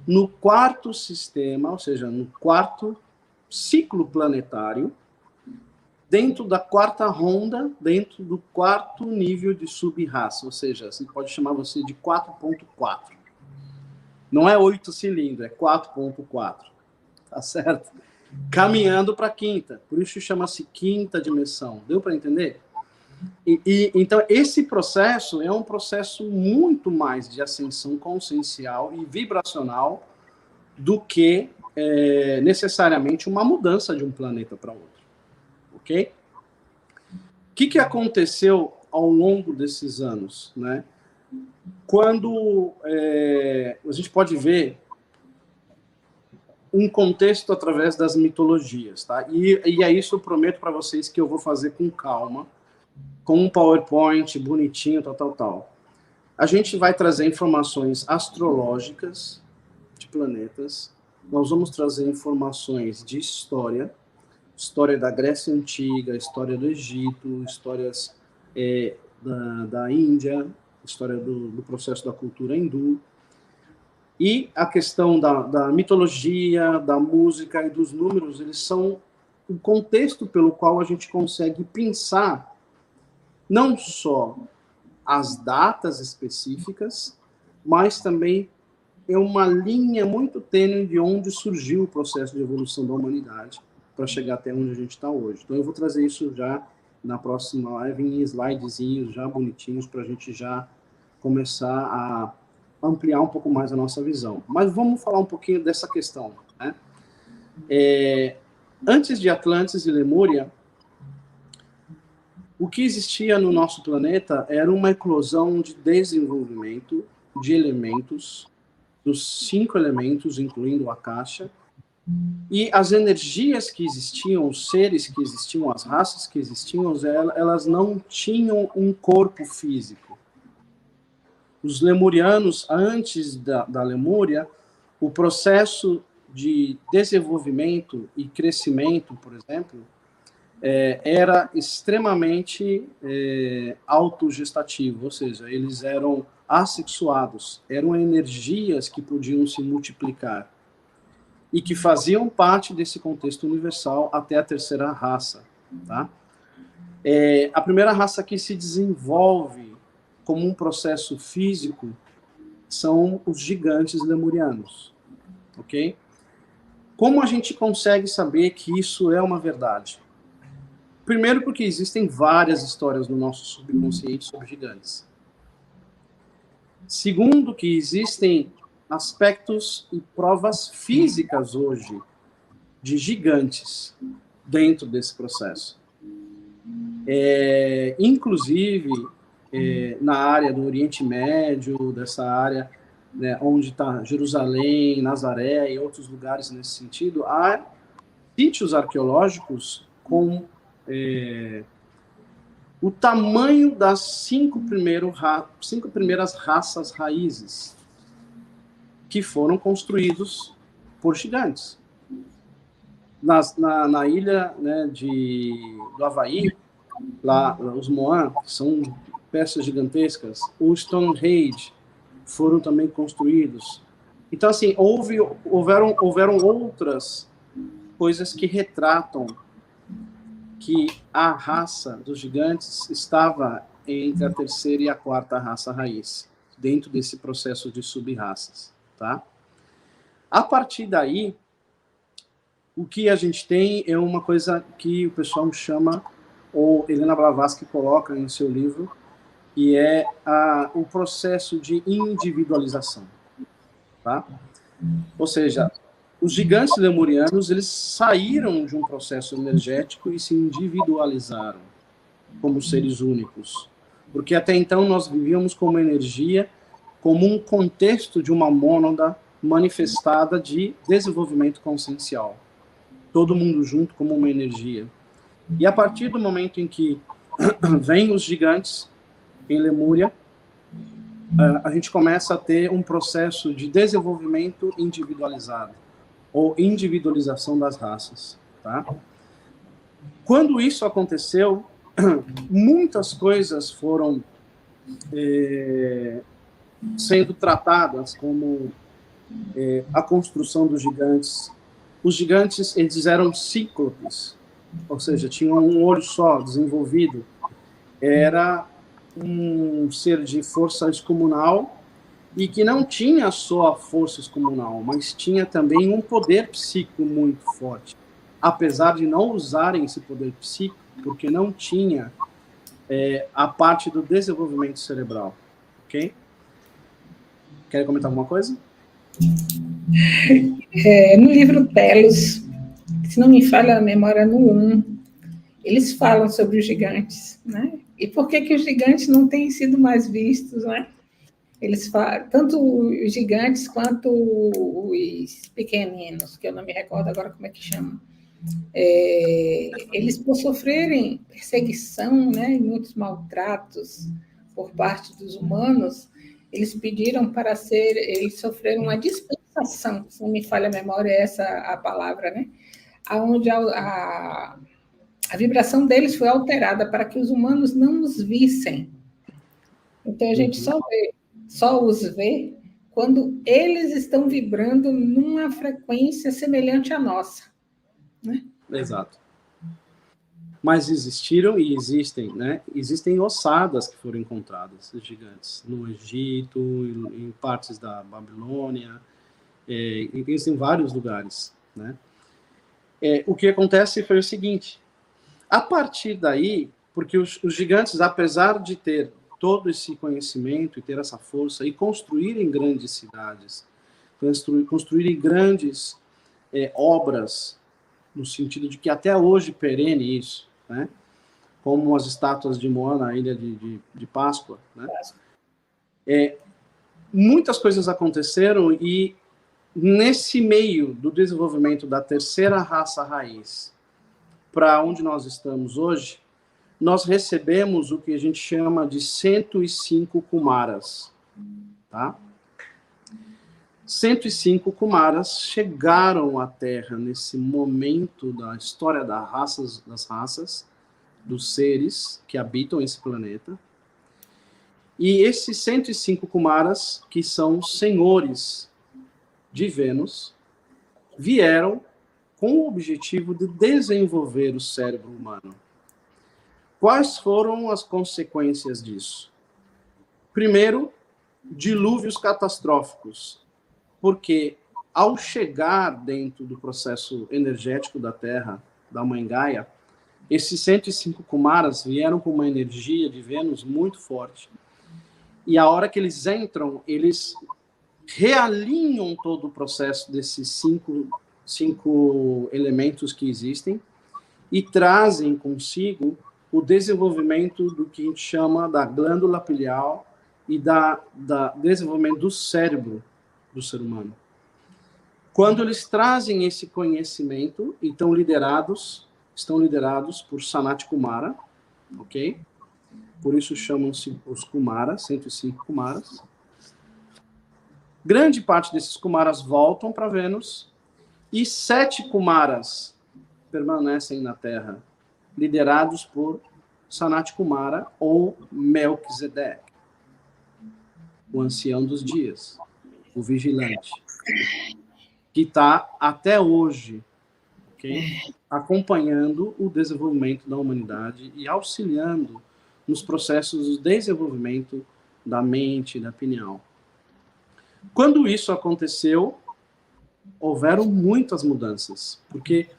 no quarto sistema, ou seja, no quarto ciclo planetário, dentro da quarta ronda, dentro do quarto nível de sub-raça, ou seja, você pode chamar você de 4.4. Não é 8 cilindros, é 4.4, tá certo? Caminhando para a quinta, por isso chama-se quinta dimensão. Deu para entender? Então, esse processo é um processo muito mais de ascensão consciencial e vibracional do que necessariamente uma mudança de um planeta para outro. Ok? O que aconteceu ao longo desses anos, né? Quando a gente pode ver um contexto através das mitologias, tá? E é isso, eu prometo para vocês que eu vou fazer com calma, com um PowerPoint bonitinho, tal. A gente vai trazer informações astrológicas de planetas, nós vamos trazer informações de história da Grécia Antiga, história do Egito, histórias da Índia, história do processo da cultura hindu, e a questão da mitologia, da música e dos números, eles são o contexto pelo qual a gente consegue pensar não só as datas específicas, mas também é uma linha muito tênue de onde surgiu o processo de evolução da humanidade para chegar até onde a gente está hoje. Então eu vou trazer isso já na próxima live em slidezinhos já bonitinhos para a gente já começar a ampliar um pouco mais a nossa visão. Mas vamos falar um pouquinho dessa questão, né? Antes de Atlantis e Lemúria, o que existia no nosso planeta era uma eclosão de desenvolvimento de elementos, dos 5 elementos, incluindo a caixa, e as energias que existiam, os seres que existiam, as raças que existiam, elas não tinham um corpo físico. Os lemurianos, antes da Lemúria, o processo de desenvolvimento e crescimento, por exemplo, era extremamente autogestativo, ou seja, eles eram assexuados, eram energias que podiam se multiplicar e que faziam parte desse contexto universal até a terceira raça, tá? A primeira raça que se desenvolve como um processo físico são os gigantes lemurianos, ok? Como a gente consegue saber que isso é uma verdade? Primeiro, porque existem várias histórias no nosso subconsciente sobre gigantes. Segundo, que existem aspectos e provas físicas hoje de gigantes dentro desse processo. Inclusive, na área do Oriente Médio, dessa área, né, onde está Jerusalém, Nazaré e outros lugares nesse sentido, há sítios arqueológicos com o tamanho das 5 primeiras raças raízes que foram construídos por gigantes. Na ilha, né, do Havaí, lá os Moan, que são peças gigantescas, o Stonehenge foram também construídos. Então, assim, houveram outras coisas que retratam que a raça dos gigantes estava entre a terceira e a quarta raça raiz, dentro desse processo de sub-raças, tá? A partir daí, o que a gente tem é uma coisa que o pessoal chama, ou Helena Blavatsky coloca em seu livro, que é o processo de individualização, tá? Ou seja, os gigantes lemurianos, eles saíram de um processo energético e se individualizaram como seres únicos. Porque até então nós vivíamos como energia, como um contexto de uma mônada manifestada de desenvolvimento consciencial. Todo mundo junto como uma energia. E a partir do momento em que vêm os gigantes em Lemúria, a gente começa a ter um processo de desenvolvimento individualizado, ou individualização das raças. Tá? Quando isso aconteceu, muitas coisas foram sendo tratadas, como a construção dos gigantes. Os gigantes, eles eram cíclopes, ou seja, tinham um olho só, desenvolvido. Era um ser de força excomunal e que não tinha só a força excomunal, mas tinha também um poder psíquico muito forte, apesar de não usarem esse poder psíquico, porque não tinha a parte do desenvolvimento cerebral. Ok? Quer comentar alguma coisa? No livro Telos, se não me falha a memória, no 1, eles falam sobre os gigantes, né? E por que os gigantes não têm sido mais vistos, né? Eles falam, tanto os gigantes quanto os pequeninos, que eu não me recordo agora como é que chama. Eles, por sofrerem perseguição, né, e muitos maltratos por parte dos humanos, eles pediram para eles sofreram uma dispensação, se não me falha a memória, essa a palavra, né? Onde a vibração deles foi alterada para que os humanos não os vissem. Então a gente só os vê quando eles estão vibrando numa frequência semelhante à nossa, né? Exato. Mas existiram e existem, né? Existem ossadas que foram encontradas, gigantes, no Egito, em partes da Babilônia, existem vários lugares, né? O que acontece foi o seguinte: a partir daí, porque os gigantes, apesar de ter todo esse conhecimento e ter essa força e construírem grandes cidades, construírem grandes obras, no sentido de que até hoje perene isso, né? Como as estátuas de Moana, a ilha de Páscoa, né? Muitas coisas aconteceram e nesse meio do desenvolvimento da terceira raça raiz para onde nós estamos hoje, nós recebemos o que a gente chama de 105 Kumaras, tá? 105 Kumaras chegaram à Terra nesse momento da história das raças, dos seres que habitam esse planeta. E esses 105 Kumaras, que são senhores de Vênus, vieram com o objetivo de desenvolver o cérebro humano. Quais foram as consequências disso? Primeiro, dilúvios catastróficos, porque ao chegar dentro do processo energético da Terra, da Mãe Gaia, esses 105 Kumaras vieram com uma energia de Vênus muito forte. E a hora que eles entram, eles realinham todo o processo desses cinco elementos que existem e trazem consigo o desenvolvimento do que a gente chama da glândula pineal e da desenvolvimento do cérebro do ser humano. Quando eles trazem esse conhecimento e estão liderados por Sanat Kumara, ok? Por isso chamam-se os Kumaras, 105 Kumaras. Grande parte desses Kumaras voltam para Vênus e 7 Kumaras permanecem na Terra, liderados por Sanat Kumara ou Melquisedeque, o ancião dos dias, o vigilante, que está até hoje, okay, acompanhando o desenvolvimento da humanidade e auxiliando nos processos de desenvolvimento da mente e da pineal. Quando isso aconteceu, houveram muitas mudanças, porque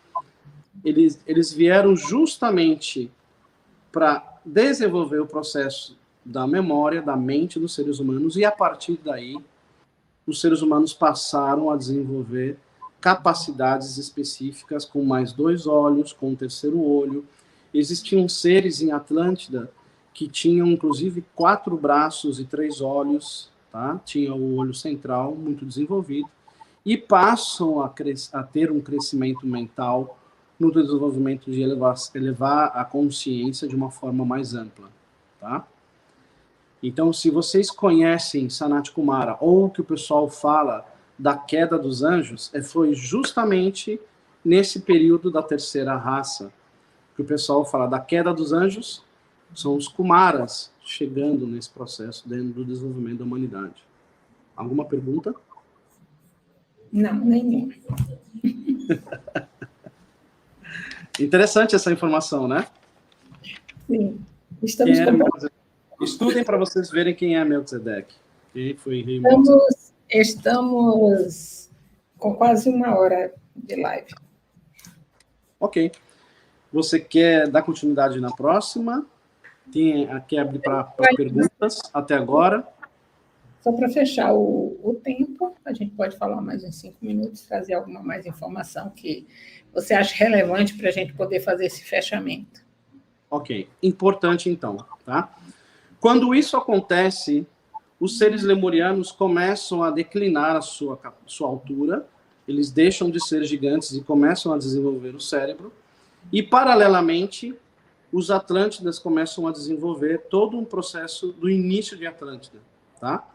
eles vieram justamente para desenvolver o processo da memória, da mente dos seres humanos, e a partir daí os seres humanos passaram a desenvolver capacidades específicas com mais 2 olhos, com um terceiro olho. Existiam seres em Atlântida que tinham, inclusive, 4 braços e 3 olhos, tá? Tinha o olho central muito desenvolvido, e passam a ter um crescimento mental no desenvolvimento de elevar a consciência de uma forma mais ampla, tá? Então, se vocês conhecem Sanat Kumara, ou que o pessoal fala da queda dos anjos, foi justamente nesse período da terceira raça que o pessoal fala da queda dos anjos, são os Kumaras chegando nesse processo dentro do desenvolvimento da humanidade. Alguma pergunta? Não, nenhuma. Interessante essa informação, né? Sim. Estamos Estudem para vocês verem quem é Melquisedeque. Quem foi rei Estamos com quase 1 hora de live. Ok. Você quer dar continuidade na próxima? Quer abrir para perguntas até agora? Só para fechar o tempo, a gente pode falar mais uns 5 minutos, trazer alguma mais informação que você acha relevante para a gente poder fazer esse fechamento. Ok. Importante, então, tá? Quando isso acontece, os seres lemurianos começam a declinar a sua altura, eles deixam de ser gigantes e começam a desenvolver o cérebro, e, paralelamente, os Atlântidas começam a desenvolver todo um processo do início de Atlântida, tá?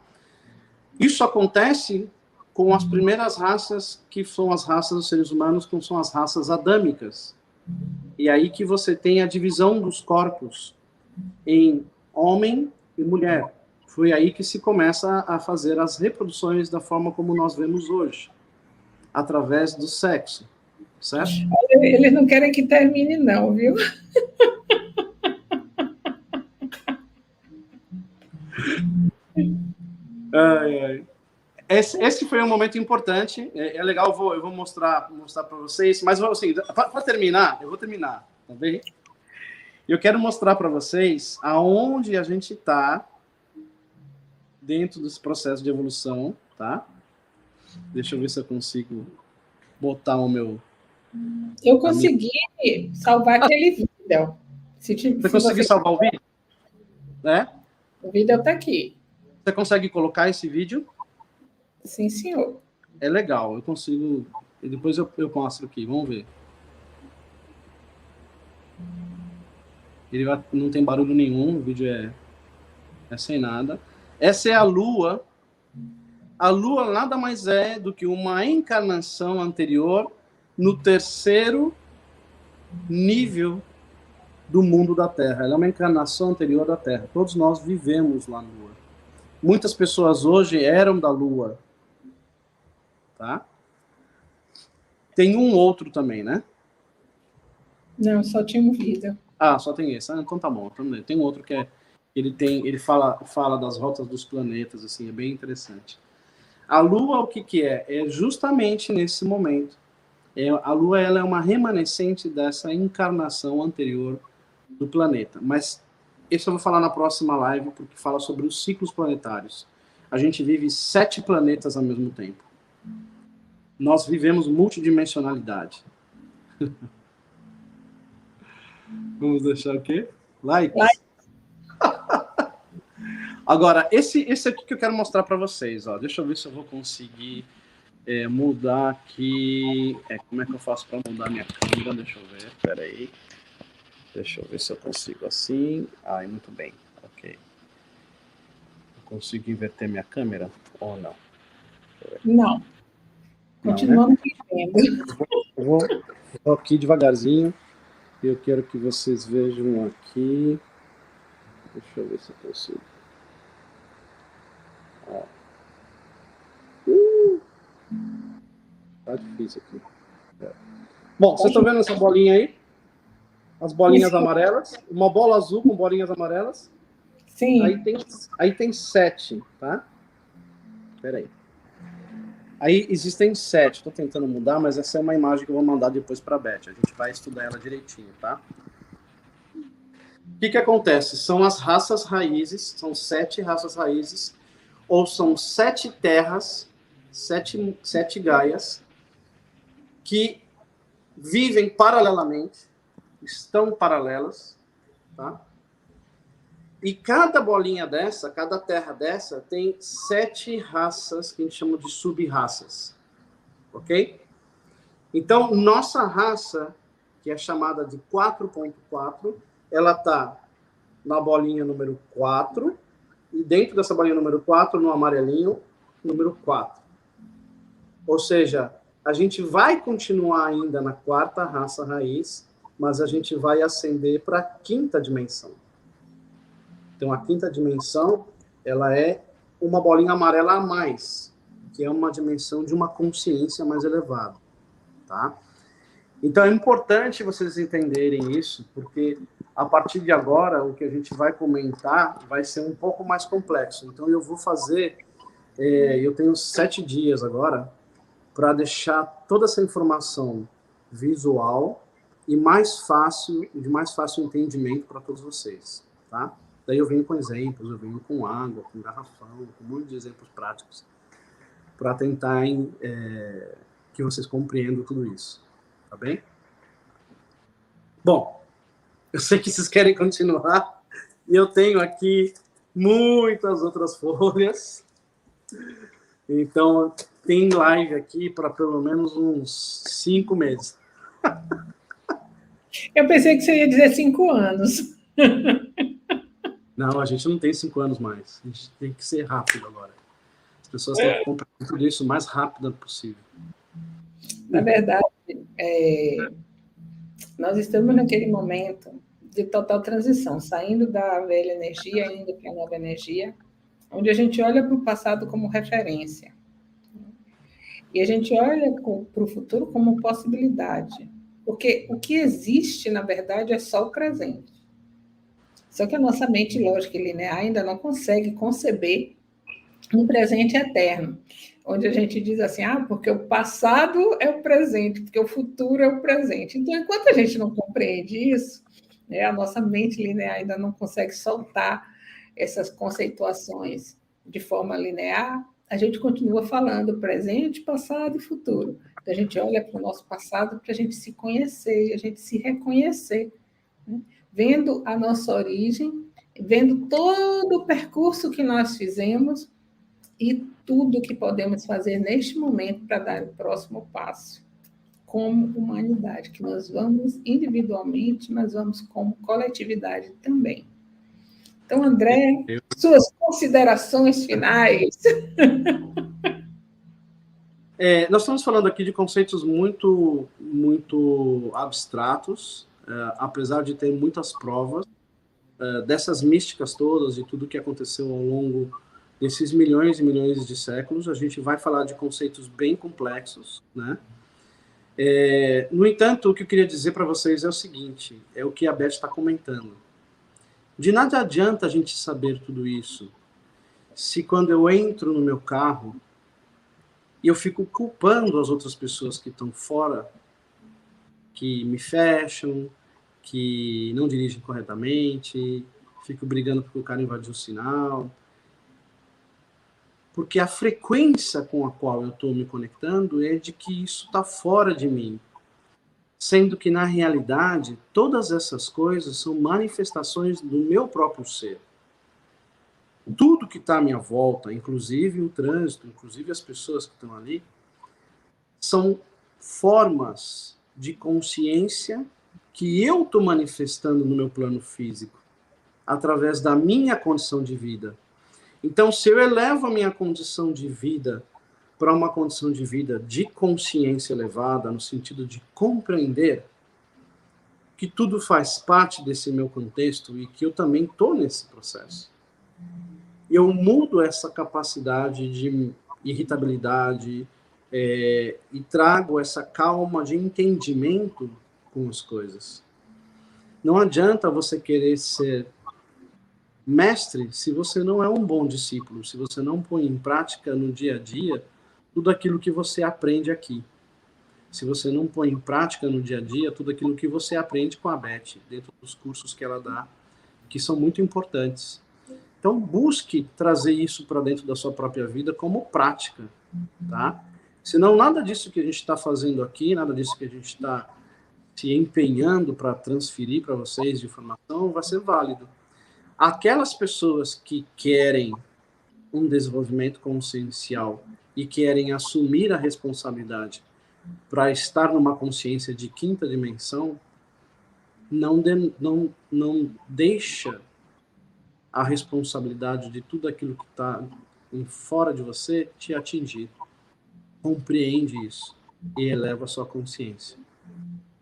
Isso acontece com as primeiras raças, que são as raças dos seres humanos, que são as raças adâmicas. E aí que você tem a divisão dos corpos em homem e mulher. Foi aí que se começa a fazer as reproduções da forma como nós vemos hoje, através do sexo, certo? Eles não querem que termine, não, viu? Ai, ai. Esse foi um momento importante. É legal, eu vou mostrar para vocês. Mas, assim, para terminar, eu vou terminar, tá bem? Eu quero mostrar para vocês aonde a gente está dentro desse processo de evolução, tá? Deixa eu ver se eu consigo botar o meu... Eu consegui salvar aquele vídeo. Você conseguiu salvar o vídeo? É? O vídeo está aqui. Você consegue colocar esse vídeo? Sim, senhor. É legal, eu consigo... E depois eu mostro aqui, vamos ver. Ele não tem barulho nenhum, o vídeo é sem nada. Essa é a Lua. A Lua nada mais é do que uma encarnação anterior no terceiro nível do mundo da Terra. Ela é uma encarnação anterior da Terra. Todos nós vivemos lá na Lua. Muitas pessoas hoje eram da Lua. Tá? Tem um outro também, né? Não, só tinha um vídeo. Ah, só tem esse. Ah, então tá bom. Tem um outro que ele fala das rotas dos planetas, assim, é bem interessante. A Lua, o que é? É justamente nesse momento. A Lua ela é uma remanescente dessa encarnação anterior do planeta. Mas isso eu vou falar na próxima live, porque fala sobre os ciclos planetários. A gente vive 7 planetas ao mesmo tempo. Nós vivemos multidimensionalidade. Vamos deixar o quê? Likes? Agora, esse aqui que eu quero mostrar para vocês. Ó. Deixa eu ver se eu vou conseguir mudar aqui. Como é que eu faço para mudar minha câmera? Deixa eu ver. Espera aí. Deixa eu ver se eu consigo assim. Muito bem. Ok. Eu consigo inverter minha câmera ou não? Não. Continuamos vivendo. Eu vou aqui devagarzinho. Eu quero que vocês vejam aqui. Deixa eu ver se eu consigo. Tá difícil aqui. Bom, vocês estão vendo essa bolinha aí? As bolinhas amarelas. Uma bola azul com bolinhas amarelas. Sim. Aí tem 7, tá? Espera aí. Aí existem 7. Estou tentando mudar, mas essa é uma imagem que eu vou mandar depois para a Beth. A gente vai estudar ela direitinho, tá? O que acontece? São as raças raízes, são 7 raças raízes, ou são 7 terras sete Gaias que vivem paralelamente, estão paralelas, tá? E cada bolinha dessa, cada terra dessa, tem 7 raças que a gente chama de sub-raças, ok? Então, nossa raça, que é chamada de 4.4, ela está na bolinha número 4, e dentro dessa bolinha número 4, no amarelinho, número 4. Ou seja, a gente vai continuar ainda na 4ª raça raiz, mas a gente vai ascender para a 5ª dimensão. Então, a 5ª dimensão, ela é uma bolinha amarela a mais, que é uma dimensão de uma consciência mais elevada, tá? Então, é importante vocês entenderem isso, porque a partir de agora, o que a gente vai comentar vai ser um pouco mais complexo. Então, eu vou fazer, eu tenho 7 dias agora, para deixar toda essa informação visual e de mais fácil entendimento para todos vocês, tá? Daí eu venho com exemplos, eu venho com água, com garrafão, com um monte de exemplos práticos, para tentar que vocês compreendam tudo isso, tá bem? Bom, eu sei que vocês querem continuar, e eu tenho aqui muitas outras folhas, então tem live aqui para pelo menos uns 5 meses. Eu pensei que você ia dizer 5 anos. Não, a gente não tem 5 anos mais. A gente tem que ser rápido agora. As pessoas têm que compreender tudo isso o mais rápido possível. Na verdade, nós estamos naquele momento de total transição, saindo da velha energia, indo para a nova energia, onde a gente olha para o passado como referência. E a gente olha para o futuro como possibilidade. Porque o que existe, na verdade, é só o presente. Só que a nossa mente lógica e linear ainda não consegue conceber um presente eterno, onde a gente diz assim, porque o passado é o presente, porque o futuro é o presente. Então, enquanto a gente não compreende isso, né, a nossa mente linear ainda não consegue soltar essas conceituações de forma linear, a gente continua falando presente, passado e futuro. Então, a gente olha para o nosso passado para a gente se conhecer, a gente se reconhecer, né? Vendo a nossa origem, vendo todo o percurso que nós fizemos e tudo que podemos fazer neste momento para dar o próximo passo, como humanidade, que nós vamos individualmente, mas vamos como coletividade também. Então, André, suas considerações finais. Nós estamos falando aqui de conceitos muito, muito abstratos, apesar de ter muitas provas dessas místicas todas, de tudo que aconteceu ao longo desses milhões e milhões de séculos. A gente vai falar de conceitos bem complexos, né? No entanto, o que eu queria dizer para vocês é o seguinte, é o que a Beth está comentando. De nada adianta a gente saber tudo isso, se quando eu entro no meu carro, e eu fico culpando as outras pessoas que estão fora, que me fecham, que não dirigem corretamente, fico brigando porque o cara invadiu o sinal. Porque a frequência com a qual eu estou me conectando é de que isso está fora de mim. Sendo que, na realidade, todas essas coisas são manifestações do meu próprio ser. Tudo que está à minha volta, inclusive o trânsito, inclusive as pessoas que estão ali, são formas de consciência que eu estou manifestando no meu plano físico, através da minha condição de vida. Então, se eu elevo a minha condição de vida para uma condição de vida de consciência elevada, no sentido de compreender que tudo faz parte desse meu contexto e que eu também estou nesse processo, eu mudo essa capacidade de irritabilidade e trago essa calma de entendimento com as coisas. Não adianta você querer ser mestre se você não é um bom discípulo, se você não põe em prática no dia a dia tudo aquilo que você aprende aqui. Se você não põe em prática no dia a dia tudo aquilo que você aprende com a Beth, dentro dos cursos que ela dá, que são muito importantes. Então, busque trazer isso para dentro da sua própria vida como prática. tá? Senão, nada disso que a gente está fazendo aqui, nada disso que a gente está se empenhando para transferir para vocês de informação vai ser válido. Aquelas pessoas que querem um desenvolvimento consciencial e querem assumir a responsabilidade para estar numa consciência de quinta dimensão, não deixa a responsabilidade de tudo aquilo que está fora de você te atingir. Compreende isso e eleva a sua consciência.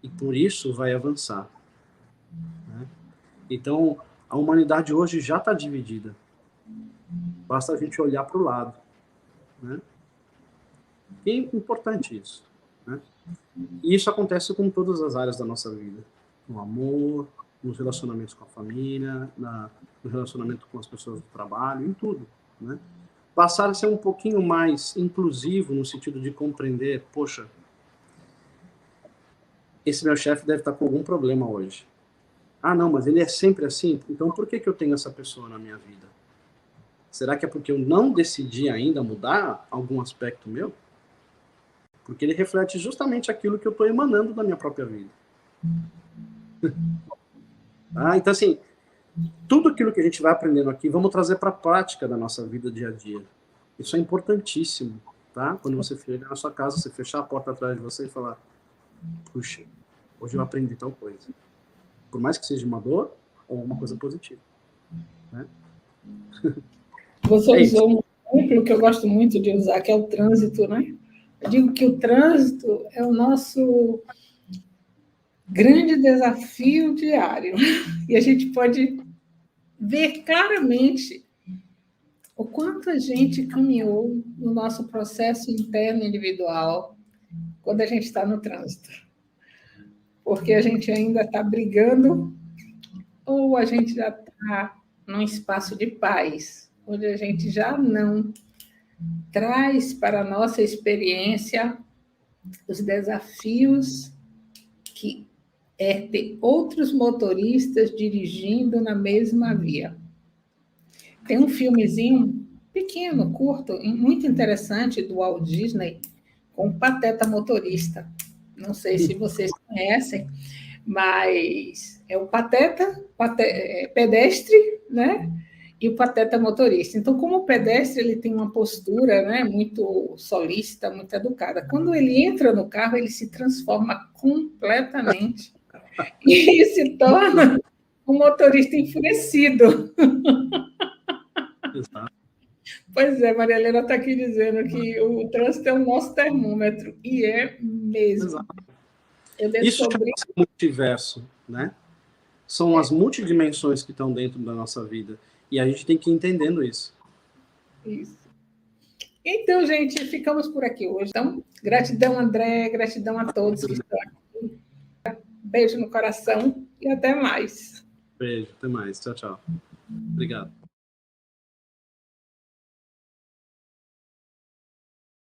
E por isso vai avançar. Né? Então, a humanidade hoje já está dividida. Basta a gente olhar para o lado. Né? E é importante isso. Né? E isso acontece com todas as áreas da nossa vida. No amor, nos relacionamentos com a família, no relacionamento com as pessoas do trabalho, em tudo. Né? Passar a ser um pouquinho mais inclusivo no sentido de compreender, poxa, esse meu chefe deve estar com algum problema hoje. Ah, não, mas ele é sempre assim? Então por que eu tenho essa pessoa na minha vida? Será que é porque eu não decidi ainda mudar algum aspecto meu? Porque ele reflete justamente aquilo que eu estou emanando da minha própria vida. Então, assim, tudo aquilo que a gente vai aprendendo aqui, vamos trazer para a prática da nossa vida dia a dia. Isso é importantíssimo, tá? Quando você chegar na sua casa, você fechar a porta atrás de você e falar, puxa, hoje eu aprendi tal coisa. Por mais que seja uma dor ou uma coisa positiva. Né? Você usou um exemplo que eu gosto muito de usar, que é o trânsito, né? Eu digo que o trânsito é o nosso grande desafio diário. E a gente pode ver claramente o quanto a gente caminhou no nosso processo interno individual quando a gente está no trânsito. Porque a gente ainda está brigando ou a gente já está num espaço de paz, onde a gente já não traz para a nossa experiência os desafios que é ter outros motoristas dirigindo na mesma via. Tem um filmezinho pequeno, curto, muito interessante do Walt Disney com o Pateta Motorista. Não sei se vocês conhecem, mas é o Pateta, pedestre, né? E o Pateta motorista. Então, como o pedestre ele tem uma postura, né, muito solícita, muito educada, quando ele entra no carro, ele se transforma completamente e se torna um motorista enfurecido. Exato. Pois é, Maria Helena está aqui dizendo que o trânsito é o nosso termômetro, e é mesmo. Exato. Eu descobri... Isso é o multiverso, né? São as multidimensões que estão dentro da nossa vida. E a gente tem que ir entendendo isso. Isso. Então, gente, ficamos por aqui hoje. Então, gratidão, André, gratidão a todos que estão aqui. Beijo no coração e até mais. Beijo, até mais. Tchau, tchau. Obrigado.